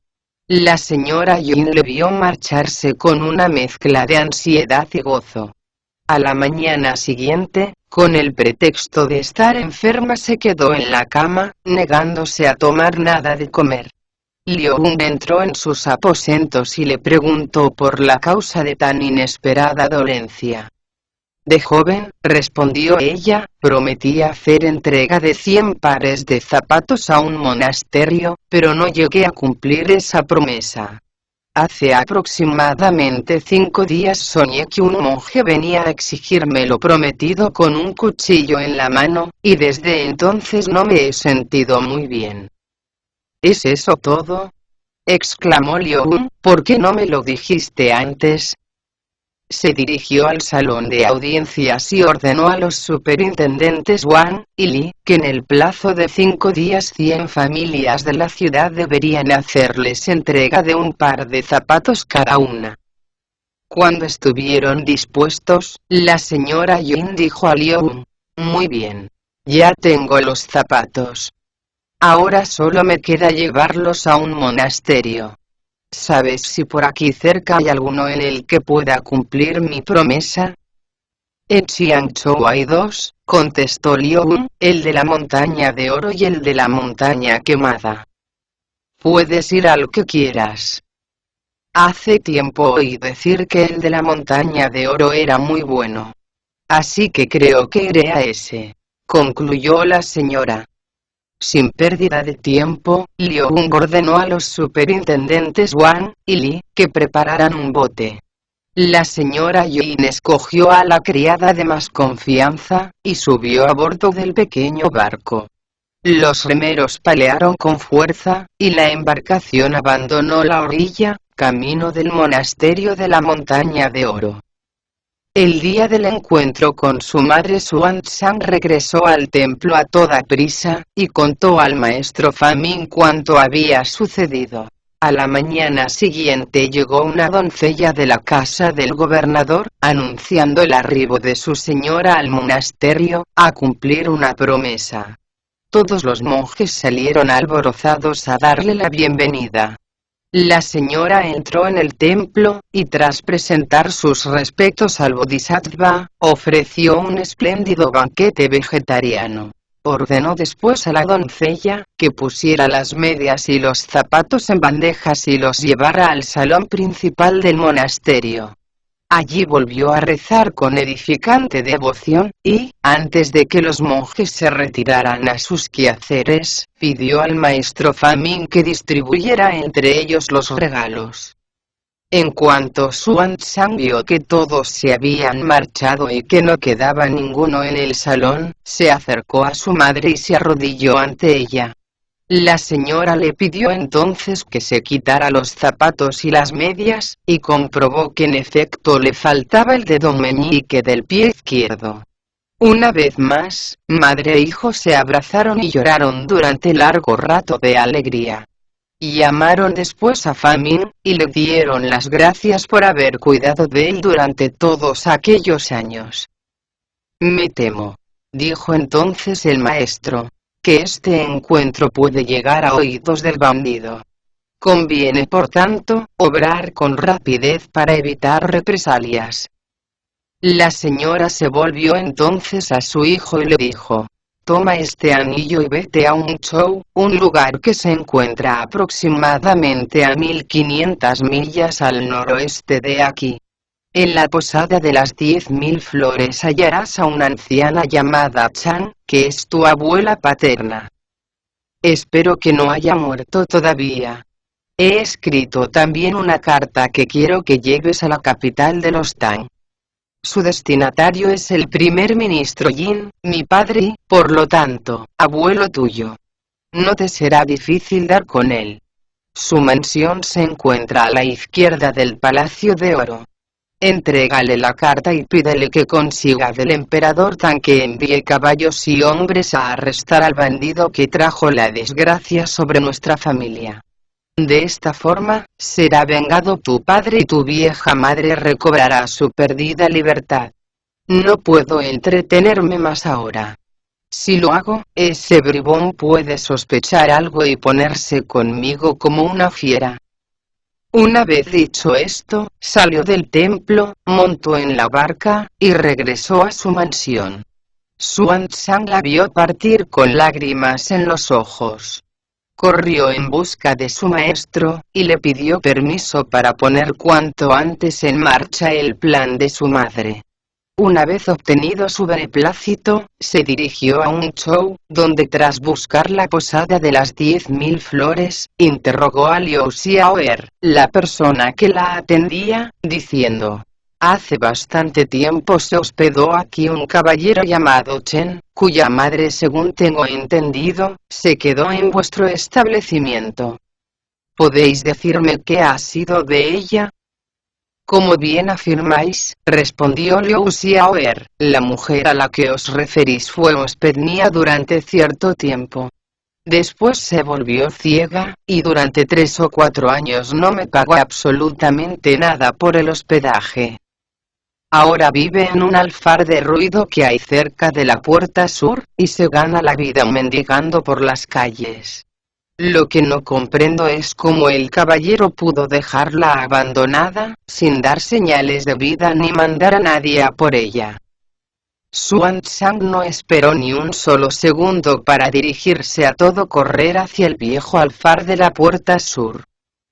La señora Yin le vio marcharse con una mezcla de ansiedad y gozo. A la mañana siguiente, con el pretexto de estar enferma, se quedó en la cama, negándose a tomar nada de comer. Liu Un entró en sus aposentos y le preguntó por la causa de tan inesperada dolencia. De joven, respondió ella, prometí hacer entrega de 100 pares de zapatos a un monasterio, pero no llegué a cumplir esa promesa. Hace aproximadamente 5 días soñé que un monje venía a exigirme lo prometido con un cuchillo en la mano, y desde entonces no me he sentido muy bien. ¿Es eso todo?, exclamó Liu Un. ¿Por qué no me lo dijiste antes? Se dirigió al salón de audiencias y ordenó a los superintendentes Wang y Li, que en el plazo de 5 días 100 familias de la ciudad deberían hacerles entrega de un par de zapatos cada una. Cuando estuvieron dispuestos, la señora Yin dijo a Liu Un: muy bien. Ya tengo los zapatos. Ahora solo me queda llevarlos a un monasterio. ¿Sabes si por aquí cerca hay alguno en el que pueda cumplir mi promesa? En Xiangzhou hay 2, contestó Liu Un, el de la montaña de oro y el de la montaña quemada. Puedes ir al que quieras. Hace tiempo oí decir que el de la montaña de oro era muy bueno. Así que creo que iré a ese, concluyó la señora. Sin pérdida de tiempo, Liu Un ordenó a los superintendentes Wang y Li que prepararan un bote. La señora Yin escogió a la criada de más confianza, y subió a bordo del pequeño barco. Los remeros palearon con fuerza, y la embarcación abandonó la orilla, camino del monasterio de la montaña de oro. El día del encuentro con su madre, Xuanzang regresó al templo a toda prisa, y contó al maestro Faming cuanto había sucedido. A la mañana siguiente llegó una doncella de la casa del gobernador, anunciando el arribo de su señora al monasterio, a cumplir una promesa. Todos los monjes salieron alborozados a darle la bienvenida. La señora entró en el templo, y tras presentar sus respetos al Bodhisattva, ofreció un espléndido banquete vegetariano. Ordenó después a la doncella, que pusiera las medias y los zapatos en bandejas y los llevara al salón principal del monasterio. Allí volvió a rezar con edificante devoción, y, antes de que los monjes se retiraran a sus quehaceres, pidió al maestro Faming que distribuyera entre ellos los regalos. En cuanto Xuanzang vio que todos se habían marchado y que no quedaba ninguno en el salón, se acercó a su madre y se arrodilló ante ella. La señora le pidió entonces que se quitara los zapatos y las medias, y comprobó que en efecto le faltaba el dedo meñique del pie izquierdo. Una vez más, madre e hijo se abrazaron y lloraron durante largo rato de alegría. Llamaron después a Faming, y le dieron las gracias por haber cuidado de él durante todos aquellos años. Me temo, dijo entonces el maestro, que este encuentro puede llegar a oídos del bandido. Conviene, por tanto, obrar con rapidez para evitar represalias. La señora se volvió entonces a su hijo y le dijo: toma este anillo y vete a Hangzhou, un lugar que se encuentra aproximadamente a 1500 millas al noroeste de aquí. En la posada de las 10.000 flores hallarás a una anciana llamada Chan, que es tu abuela paterna. Espero que no haya muerto todavía. He escrito también una carta que quiero que lleves a la capital de los Tang. Su destinatario es el primer ministro Yin, mi padre y, por lo tanto, abuelo tuyo. No te será difícil dar con él. Su mansión se encuentra a la izquierda del Palacio de Oro. Entrégale la carta y pídele que consiga del emperador Tang que envíe caballos y hombres a arrestar al bandido que trajo la desgracia sobre nuestra familia. De esta forma, será vengado tu padre y tu vieja madre recobrará su perdida libertad. No puedo entretenerme más ahora. Si lo hago, ese bribón puede sospechar algo y ponerse conmigo como una fiera. Una vez dicho esto, salió del templo, montó en la barca, y regresó a su mansión. Xuanzang la vio partir con lágrimas en los ojos. Corrió en busca de su maestro, y le pidió permiso para poner cuanto antes en marcha el plan de su madre. Una vez obtenido su beneplácito, se dirigió a un show, donde tras buscar la posada de las 10.000 flores, interrogó a Liu Xiaoer, la persona que la atendía, diciendo: hace bastante tiempo se hospedó aquí un caballero llamado Chen, cuya madre, según tengo entendido, se quedó en vuestro establecimiento. ¿Podéis decirme qué ha sido de ella? Como bien afirmáis, respondió Liu Xiaoer, la mujer a la que os referís fue huésped mía durante cierto tiempo. Después se volvió ciega, y durante 3 o 4 años no me pagó absolutamente nada por el hospedaje. Ahora vive en un alfar de ruido que hay cerca de la puerta sur, y se gana la vida mendigando por las calles. Lo que no comprendo es cómo el caballero pudo dejarla abandonada, sin dar señales de vida ni mandar a nadie a por ella. Xuanzang no esperó ni un solo segundo para dirigirse a todo correr hacia el viejo alfar de la puerta sur.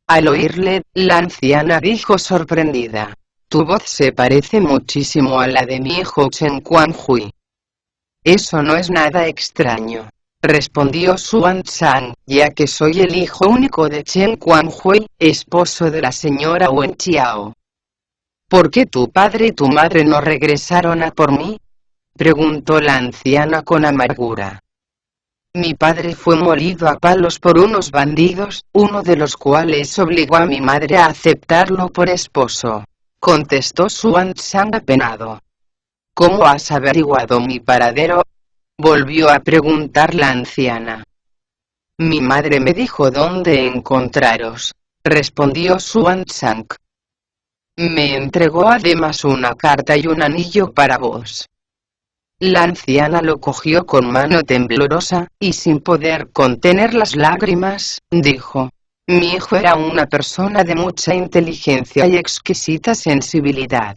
Al oírle, la anciana dijo sorprendida: tu voz se parece muchísimo a la de mi hijo Chen Quanhui. Eso no es nada extraño, respondió Xuanzang, ya que soy el hijo único de Chen Quanhui, esposo de la señora Wen Qiao. ¿Por qué tu padre y tu madre no regresaron a por mí? Preguntó la anciana con amargura. Mi padre fue molido a palos por unos bandidos, uno de los cuales obligó a mi madre a aceptarlo por esposo, contestó Xuanzang apenado. ¿Cómo has averiguado mi paradero? Volvió a preguntar la anciana. Mi madre me dijo dónde encontraros, respondió Xuanzang. Me entregó además una carta y un anillo para vos. La anciana lo cogió con mano temblorosa, y sin poder contener las lágrimas, dijo: mi hijo era una persona de mucha inteligencia y exquisita sensibilidad.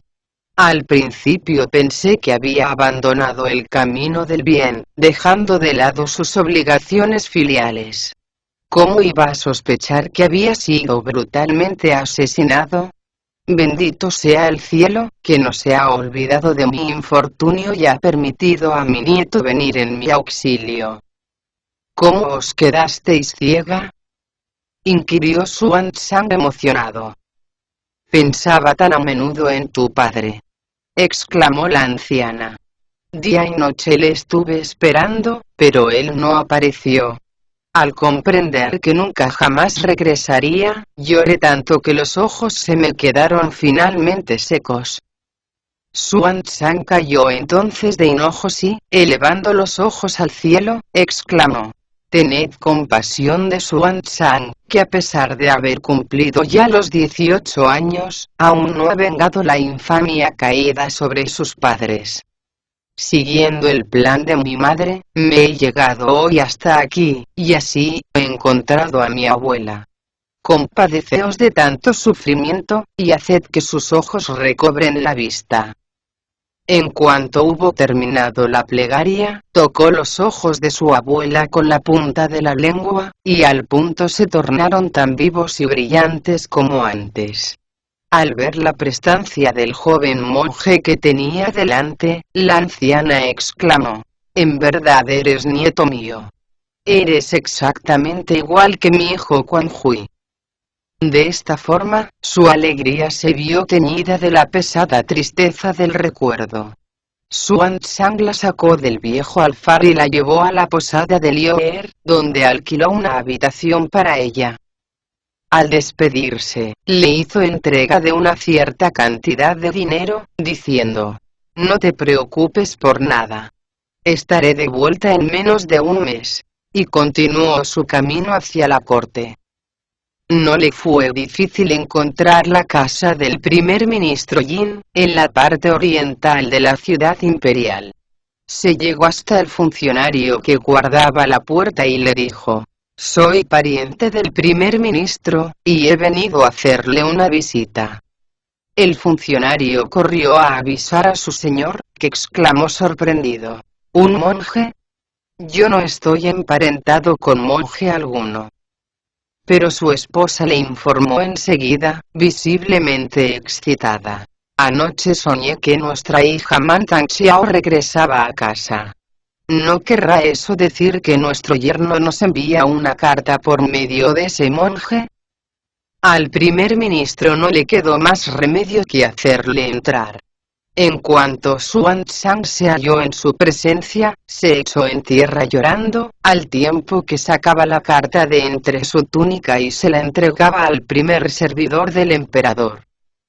Al principio pensé que había abandonado el camino del bien, dejando de lado sus obligaciones filiales. ¿Cómo iba a sospechar que había sido brutalmente asesinado? Bendito sea el cielo, que no se ha olvidado de mi infortunio y ha permitido a mi nieto venir en mi auxilio. ¿Cómo os quedasteis ciega? Inquirió Xuanzang emocionado. Pensaba tan a menudo en tu padre, exclamó la anciana. Día y noche le estuve esperando, pero él no apareció. Al comprender que nunca jamás regresaría, lloré tanto que los ojos se me quedaron finalmente secos. Xuanzang cayó entonces de hinojos y, elevando los ojos al cielo, exclamó: tened compasión de Xuanzang, que a pesar de haber cumplido ya los 18 años, aún no ha vengado la infamia caída sobre sus padres. Siguiendo el plan de mi madre, me he llegado hoy hasta aquí, y así, he encontrado a mi abuela. Compadeceos de tanto sufrimiento, y haced que sus ojos recobren la vista. En cuanto hubo terminado la plegaria, tocó los ojos de su abuela con la punta de la lengua, y al punto se tornaron tan vivos y brillantes como antes. Al ver la prestancia del joven monje que tenía delante, la anciana exclamó: en verdad eres nieto mío. Eres exactamente igual que mi hijo Quanhui. De esta forma, su alegría se vio teñida de la pesada tristeza del recuerdo. Xuanzang la sacó del viejo alfar y la llevó a la posada de Liuer, donde alquiló una habitación para ella. Al despedirse, le hizo entrega de una cierta cantidad de dinero, diciendo: no te preocupes por nada. Estaré de vuelta en menos de un mes. Y continuó su camino hacia la corte. no le fue difícil encontrar la casa del primer ministro Jin, en la parte oriental de la ciudad imperial. Se llegó hasta el funcionario que guardaba la puerta y le dijo: «Soy pariente del primer ministro, y he venido a hacerle una visita». El funcionario corrió a avisar a su señor, que exclamó sorprendido: «¿Un monje? Yo no estoy emparentado con monje alguno». Pero su esposa le informó enseguida, visiblemente excitada: «Anoche soñé que nuestra hija Man Tangxiao regresaba a casa. ¿No querrá eso decir que nuestro yerno nos envía una carta por medio de ese monje?». Al primer ministro no le quedó más remedio que hacerle entrar. En cuanto Xuan Zhang se halló en su presencia, se echó en tierra llorando, al tiempo que sacaba la carta de entre su túnica y se la entregaba al primer servidor del emperador.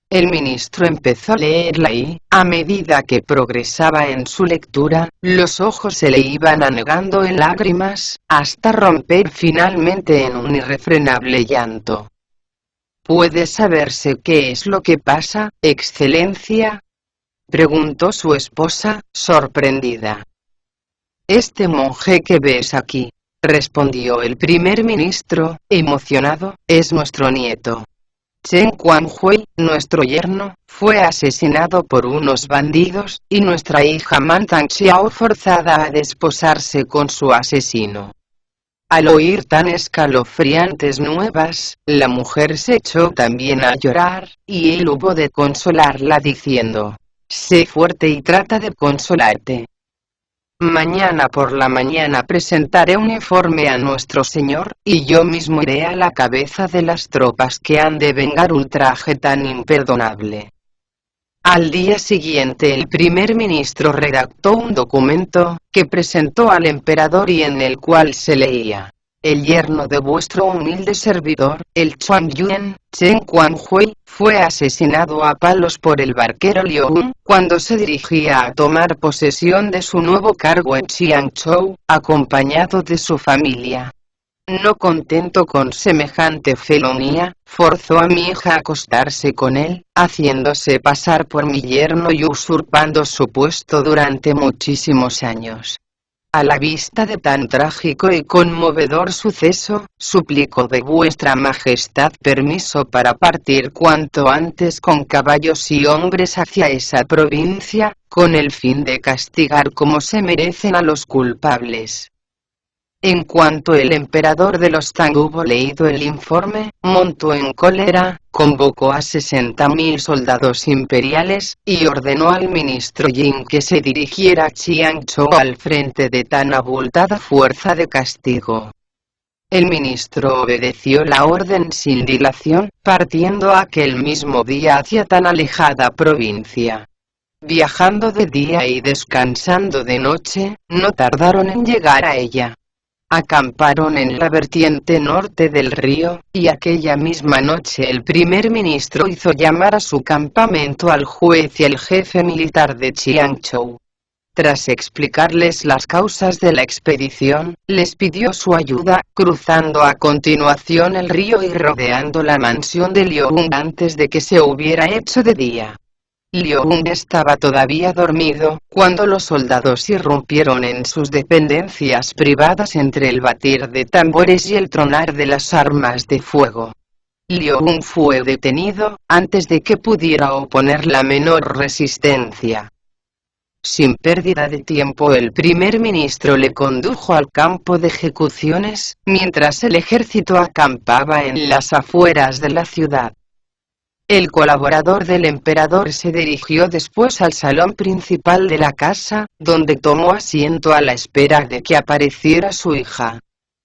El ministro empezó a leerla y, a medida que progresaba en su lectura, los ojos se le iban anegando en lágrimas, hasta romper finalmente en un irrefrenable llanto. «¿Puede saberse qué es lo que pasa, excelencia?», preguntó su esposa, sorprendida. «Este monje que ves aquí», respondió el primer ministro, emocionado, «es nuestro nieto. Chen Quanhui, nuestro yerno, fue asesinado por unos bandidos, y nuestra hija Man Tangxiao forzada a desposarse con su asesino». Al oír tan escalofriantes nuevas, la mujer se echó también a llorar, y él hubo de consolarla diciendo: «Sé fuerte y trata de consolarte. Mañana por la mañana presentaré un informe a nuestro señor, y yo mismo iré a la cabeza de las tropas que han de vengar ultraje tan imperdonable». Al día siguiente el primer ministro redactó un documento, que presentó al emperador y en el cual se leía: «El yerno de vuestro humilde servidor, el Chuan Yuen, Chen Quanhui, fue asesinado a palos por el barquero Liu Un, cuando se dirigía a tomar posesión de su nuevo cargo en Xiangzhou, acompañado de su familia. No contento con semejante felonía, forzó a mi hija a acostarse con él, haciéndose pasar por mi yerno y usurpando su puesto durante muchísimos años. A la vista de tan trágico y conmovedor suceso, suplico de vuestra majestad permiso para partir cuanto antes con caballos y hombres hacia esa provincia, con el fin de castigar como se merecen a los culpables». En cuanto el emperador de los Tang hubo leído el informe, montó en cólera, convocó a 60.000 soldados imperiales, y ordenó al ministro Jin que se dirigiera a Xiangzhou al frente de tan abultada fuerza de castigo. El ministro obedeció la orden sin dilación, partiendo aquel mismo día hacia tan alejada provincia. Viajando de día y descansando de noche, no tardaron en llegar a ella. Acamparon en la vertiente norte del río, y aquella misma noche el primer ministro hizo llamar a su campamento al juez y el jefe militar de Xiangzhou. Tras explicarles las causas de la expedición, les pidió su ayuda, cruzando a continuación el río y rodeando la mansión de Liu Un antes de que se hubiera hecho de día. Liu Un estaba todavía dormido, cuando los soldados irrumpieron en sus dependencias privadas entre el batir de tambores y el tronar de las armas de fuego. Liu Un fue detenido, antes de que pudiera oponer la menor resistencia. Sin pérdida de tiempo el primer ministro le condujo al campo de ejecuciones, mientras el ejército acampaba en las afueras de la ciudad. El colaborador del emperador se dirigió después al salón principal de la casa, donde tomó asiento a la espera de que apareciera su hija.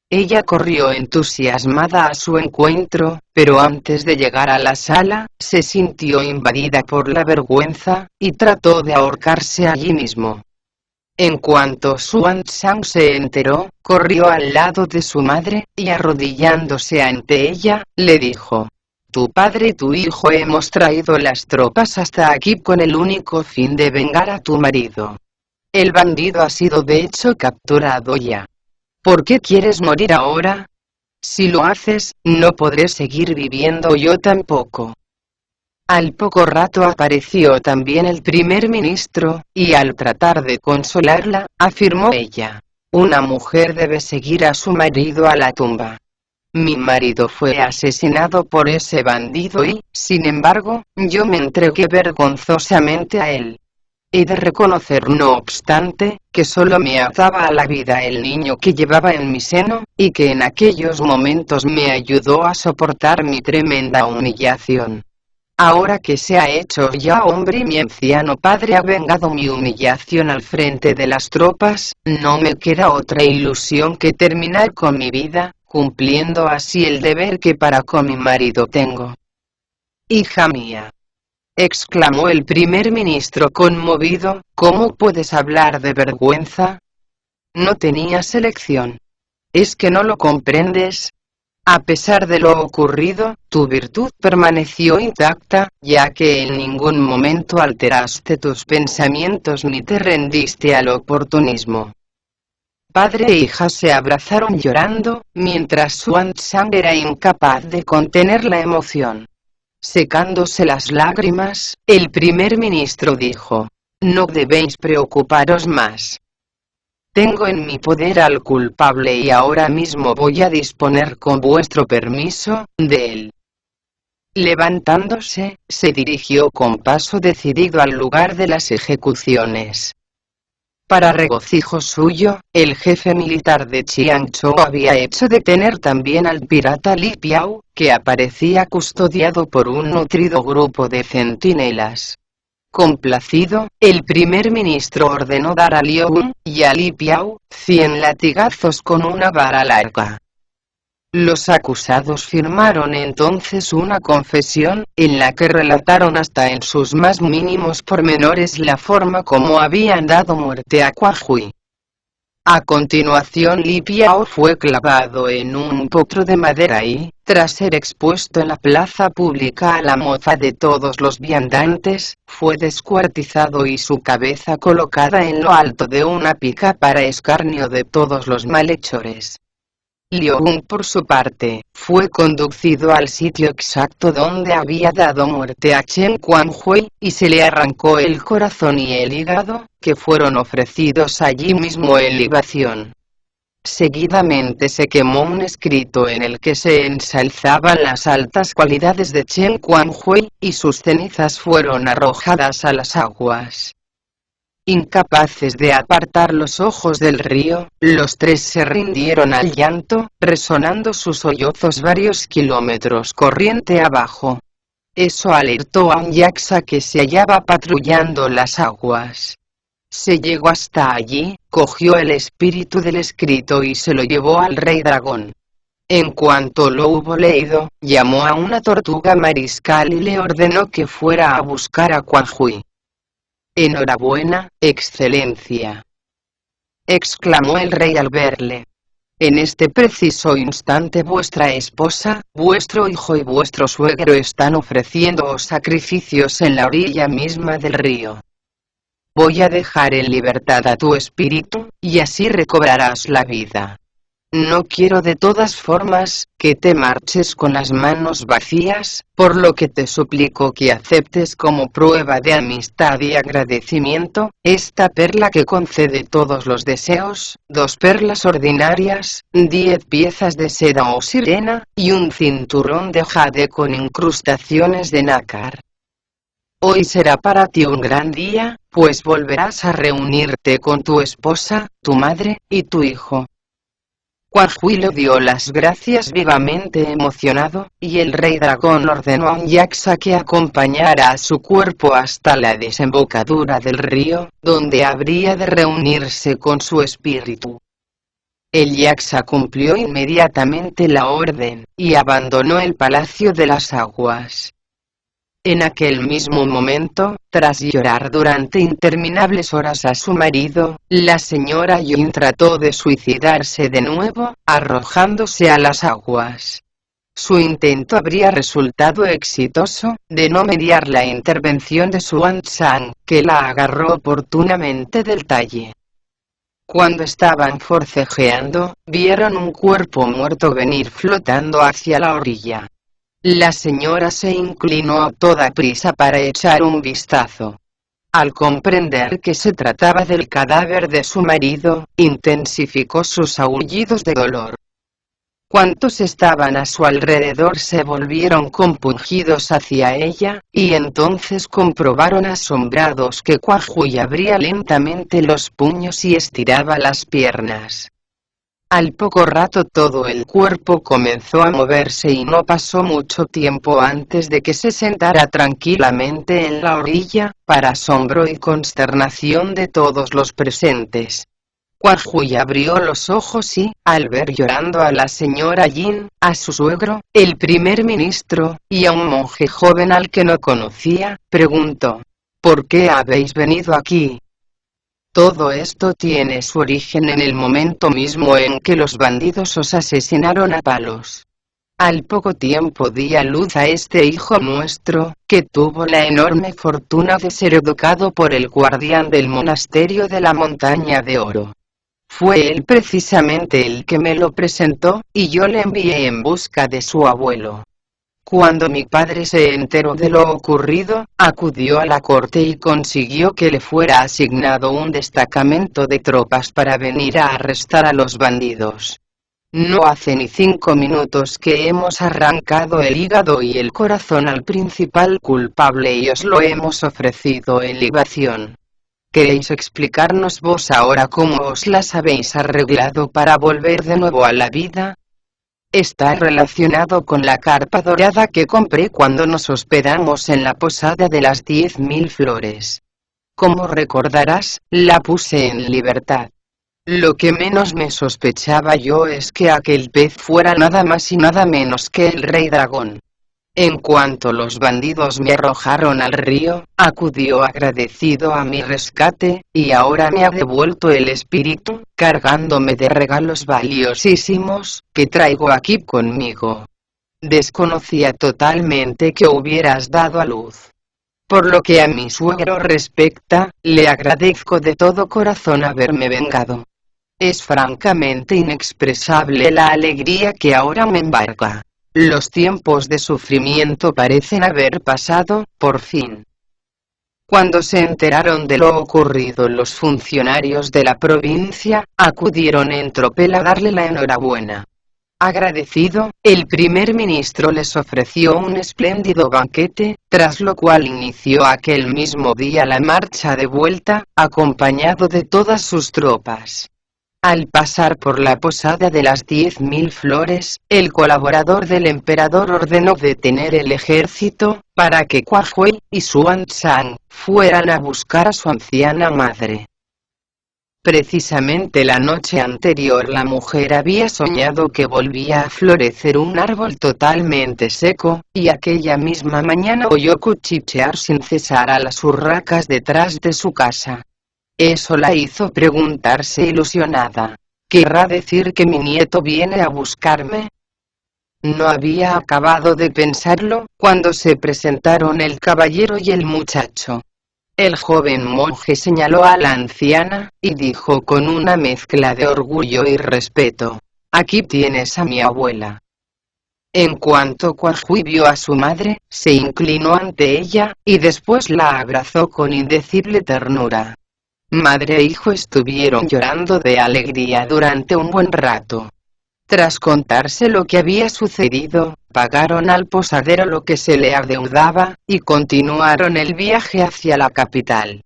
Ella corrió entusiasmada a su encuentro, pero antes de llegar a la sala, se sintió invadida por la vergüenza, y trató de ahorcarse allí mismo. En cuanto Xuan Zhang se enteró, corrió al lado de su madre, y arrodillándose ante ella, le dijo: «Tu padre y tu hijo hemos traído las tropas hasta aquí con el único fin de vengar a tu marido. El bandido ha sido de hecho capturado ya. ¿Por qué quieres morir ahora?». Si lo haces, no podré seguir viviendo yo tampoco. Al poco rato apareció también el primer ministro, y al tratar de consolarla, afirmó ella: una mujer debe seguir a su marido a la tumba. Mi marido fue asesinado por ese bandido y, sin embargo, yo me entregué vergonzosamente a él. He de reconocer, no obstante, que solo me ataba a la vida el niño que llevaba en mi seno, y que en aquellos momentos me ayudó a soportar mi tremenda humillación. Ahora que se ha hecho ya hombre y mi anciano padre ha vengado mi humillación al frente de las tropas, no me queda otra ilusión que terminar con mi vida, cumpliendo así el deber que para con mi marido tengo. Hija mía, exclamó el primer ministro conmovido, ¿cómo puedes hablar de vergüenza? No tenías elección. ¿Es que no lo comprendes? A pesar de lo ocurrido, tu virtud permaneció intacta, ya que en ningún momento alteraste tus pensamientos ni te rendiste al oportunismo. Padre e hija se abrazaron llorando, mientras Xuan Zhan era incapaz de contener la emoción. Secándose las lágrimas, el primer ministro dijo: no debéis preocuparos más. Tengo en mi poder al culpable y ahora mismo voy a disponer con vuestro permiso, de él. Levantándose, se dirigió con paso decidido al lugar de las ejecuciones. Para regocijo suyo, el jefe militar de Chiangzhou había hecho detener también al pirata Li Piao, que aparecía custodiado por un nutrido grupo de centinelas. Complacido, el primer ministro ordenó dar a Liu Un y a Li Piao 100 latigazos con una vara larga. Los acusados firmaron entonces una confesión, en la que relataron hasta en sus más mínimos pormenores la forma como habían dado muerte a Quan Hui. A continuación Li Piao fue clavado en un potro de madera y, tras ser expuesto en la plaza pública a la mofa de todos los viandantes, fue descuartizado y su cabeza colocada en lo alto de una pica para escarnio de todos los malhechores. Liu Un, por su parte, fue conducido al sitio exacto donde había dado muerte a Chen Quanhui, y se le arrancó el corazón y el hígado, que fueron ofrecidos allí mismo en libación. Seguidamente se quemó un escrito en el que se ensalzaban las altas cualidades de Chen Quanhui, y sus cenizas fueron arrojadas a las aguas. Incapaces de apartar los ojos del río, los tres se rindieron al llanto, resonando sus sollozos varios kilómetros corriente abajo. Eso alertó a un yaksa que se hallaba patrullando las aguas. Se llegó hasta allí, cogió el espíritu del escrito y se lo llevó al rey dragón. En cuanto lo hubo leído, llamó a una tortuga mariscal y le ordenó que fuera a buscar a Quan Hui. «Enhorabuena, excelencia», exclamó el rey al verle. «En este preciso instante vuestra esposa, vuestro hijo y vuestro suegro están ofreciéndoos sacrificios en la orilla misma del río. Voy a dejar en libertad a tu espíritu, y así recobrarás la vida. No quiero de todas formas, que te marches con las manos vacías, por lo que te suplico que aceptes como prueba de amistad y agradecimiento, esta perla que concede todos los deseos, 2 perlas ordinarias, 10 piezas de seda o sirena, y un cinturón de jade con incrustaciones de nácar. Hoy será para ti un gran día, pues volverás a reunirte con tu esposa, tu madre, y tu hijo». Quan Hui le dio las gracias vivamente emocionado, y el rey dragón ordenó a un yaksa que acompañara a su cuerpo hasta la desembocadura del río, donde habría de reunirse con su espíritu. El yaksa cumplió inmediatamente la orden, y abandonó el palacio de las aguas. En aquel mismo momento, tras llorar durante interminables horas a su marido, la señora Yun trató de suicidarse de nuevo, arrojándose a las aguas. Su intento habría resultado exitoso, de no mediar la intervención de Xuan Zhan, que la agarró oportunamente del talle. Cuando estaban forcejeando, vieron un cuerpo muerto venir flotando hacia la orilla. La señora se inclinó a toda prisa para echar un vistazo. Al comprender que se trataba del cadáver de su marido, intensificó sus aullidos de dolor. Cuantos estaban a su alrededor se volvieron compungidos hacia ella, y entonces comprobaron asombrados que Kuai-hui abría lentamente los puños y estiraba las piernas. Al poco rato todo el cuerpo comenzó a moverse y no pasó mucho tiempo antes de que se sentara tranquilamente en la orilla, para asombro y consternación de todos los presentes. Kuai-hui abrió los ojos y, al ver llorando a la señora Jin, a su suegro, el primer ministro, y a un monje joven al que no conocía, preguntó: ¿por qué habéis venido aquí? Todo esto tiene su origen en el momento mismo en que los bandidos os asesinaron a palos. Al poco tiempo di a luz a este hijo nuestro, que tuvo la enorme fortuna de ser educado por el guardián del monasterio de la Montaña de Oro. Fue él precisamente el que me lo presentó, y yo le envié en busca de su abuelo. Cuando mi padre se enteró de lo ocurrido, acudió a la corte y consiguió que le fuera asignado un destacamento de tropas para venir a arrestar a los bandidos. No hace ni 5 minutos que hemos arrancado el hígado y el corazón al principal culpable y os lo hemos ofrecido en libación. ¿Queréis explicarnos vos ahora cómo os las habéis arreglado para volver de nuevo a la vida? Está relacionado con la carpa dorada que compré cuando nos hospedamos en la posada de las 10.000 flores. Como recordarás, la puse en libertad. Lo que menos me sospechaba yo es que aquel pez fuera nada más y nada menos que el rey dragón. En cuanto los bandidos me arrojaron al río, acudió agradecido a mi rescate, y ahora me ha devuelto el espíritu, cargándome de regalos valiosísimos, que traigo aquí conmigo. Desconocía totalmente que hubieras dado a luz. Por lo que a mi suegro respecta, le agradezco de todo corazón haberme vengado. Es francamente inexpresable la alegría que ahora me embarga. Los tiempos de sufrimiento parecen haber pasado, por fin. Cuando se enteraron de lo ocurrido, los funcionarios de la provincia acudieron en tropel a darle la enhorabuena. Agradecido, el primer ministro les ofreció un espléndido banquete, tras lo cual inició aquel mismo día la marcha de vuelta, acompañado de todas sus tropas. Al pasar por la posada de las 10.000 flores, el colaborador del emperador ordenó detener el ejército, para que Kuai-hui y Xuanzang fueran a buscar a su anciana madre. Precisamente la noche anterior la mujer había soñado que volvía a florecer un árbol totalmente seco, y aquella misma mañana oyó cuchichear sin cesar a las urracas detrás de su casa. Eso la hizo preguntarse ilusionada: ¿querrá decir que mi nieto viene a buscarme? No había acabado de pensarlo, cuando se presentaron el caballero y el muchacho. El joven monje señaló a la anciana, y dijo con una mezcla de orgullo y respeto: aquí tienes a mi abuela. En cuanto Kuai-hui vio a su madre, se inclinó ante ella, y después la abrazó con indecible ternura. Madre e hijo estuvieron llorando de alegría durante un buen rato. Tras contarse lo que había sucedido, pagaron al posadero lo que se le adeudaba, y continuaron el viaje hacia la capital.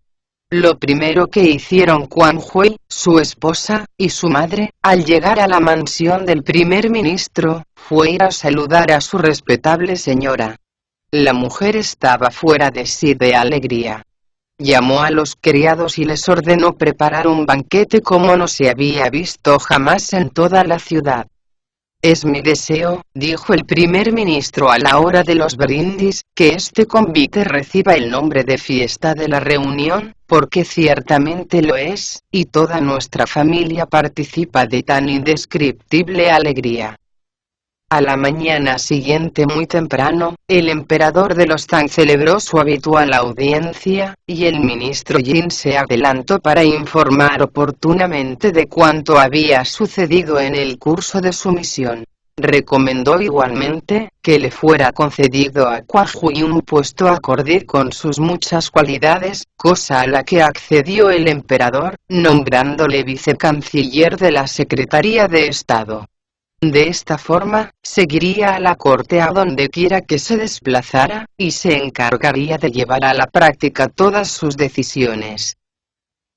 Lo primero que hicieron Kuai-hui, su esposa, y su madre, al llegar a la mansión del primer ministro, fue ir a saludar a su respetable señora. La mujer estaba fuera de sí de alegría. Llamó a los criados y les ordenó preparar un banquete como no se había visto jamás en toda la ciudad. Es mi deseo, dijo el primer ministro a la hora de los brindis, que este convite reciba el nombre de fiesta de la reunión, porque ciertamente lo es, y toda nuestra familia participa de tan indescriptible alegría. A la mañana siguiente muy temprano, el emperador de los Tang celebró su habitual audiencia, y el ministro Jin se adelantó para informar oportunamente de cuanto había sucedido en el curso de su misión. Recomendó igualmente, que le fuera concedido a Quan Hui un puesto acorde con sus muchas cualidades, cosa a la que accedió el emperador, nombrándole vicecanciller de la Secretaría de Estado. De esta forma, seguiría a la corte a donde quiera que se desplazara, y se encargaría de llevar a la práctica todas sus decisiones.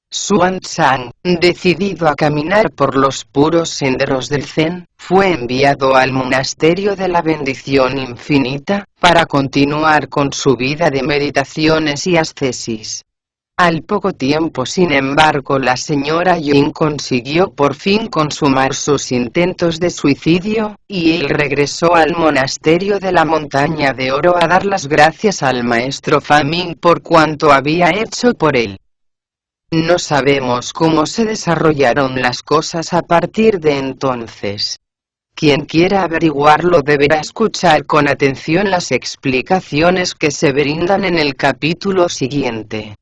Xuanzang, decidido a caminar por los puros senderos del Zen, fue enviado al monasterio de la bendición infinita, para continuar con su vida de meditaciones y ascesis. Al poco tiempo, sin embargo, la señora Yin consiguió por fin consumar sus intentos de suicidio, y él regresó al monasterio de la Montaña de Oro a dar las gracias al maestro Faming por cuanto había hecho por él. No sabemos cómo se desarrollaron las cosas a partir de entonces. Quien quiera averiguarlo deberá escuchar con atención las explicaciones que se brindan en el capítulo siguiente.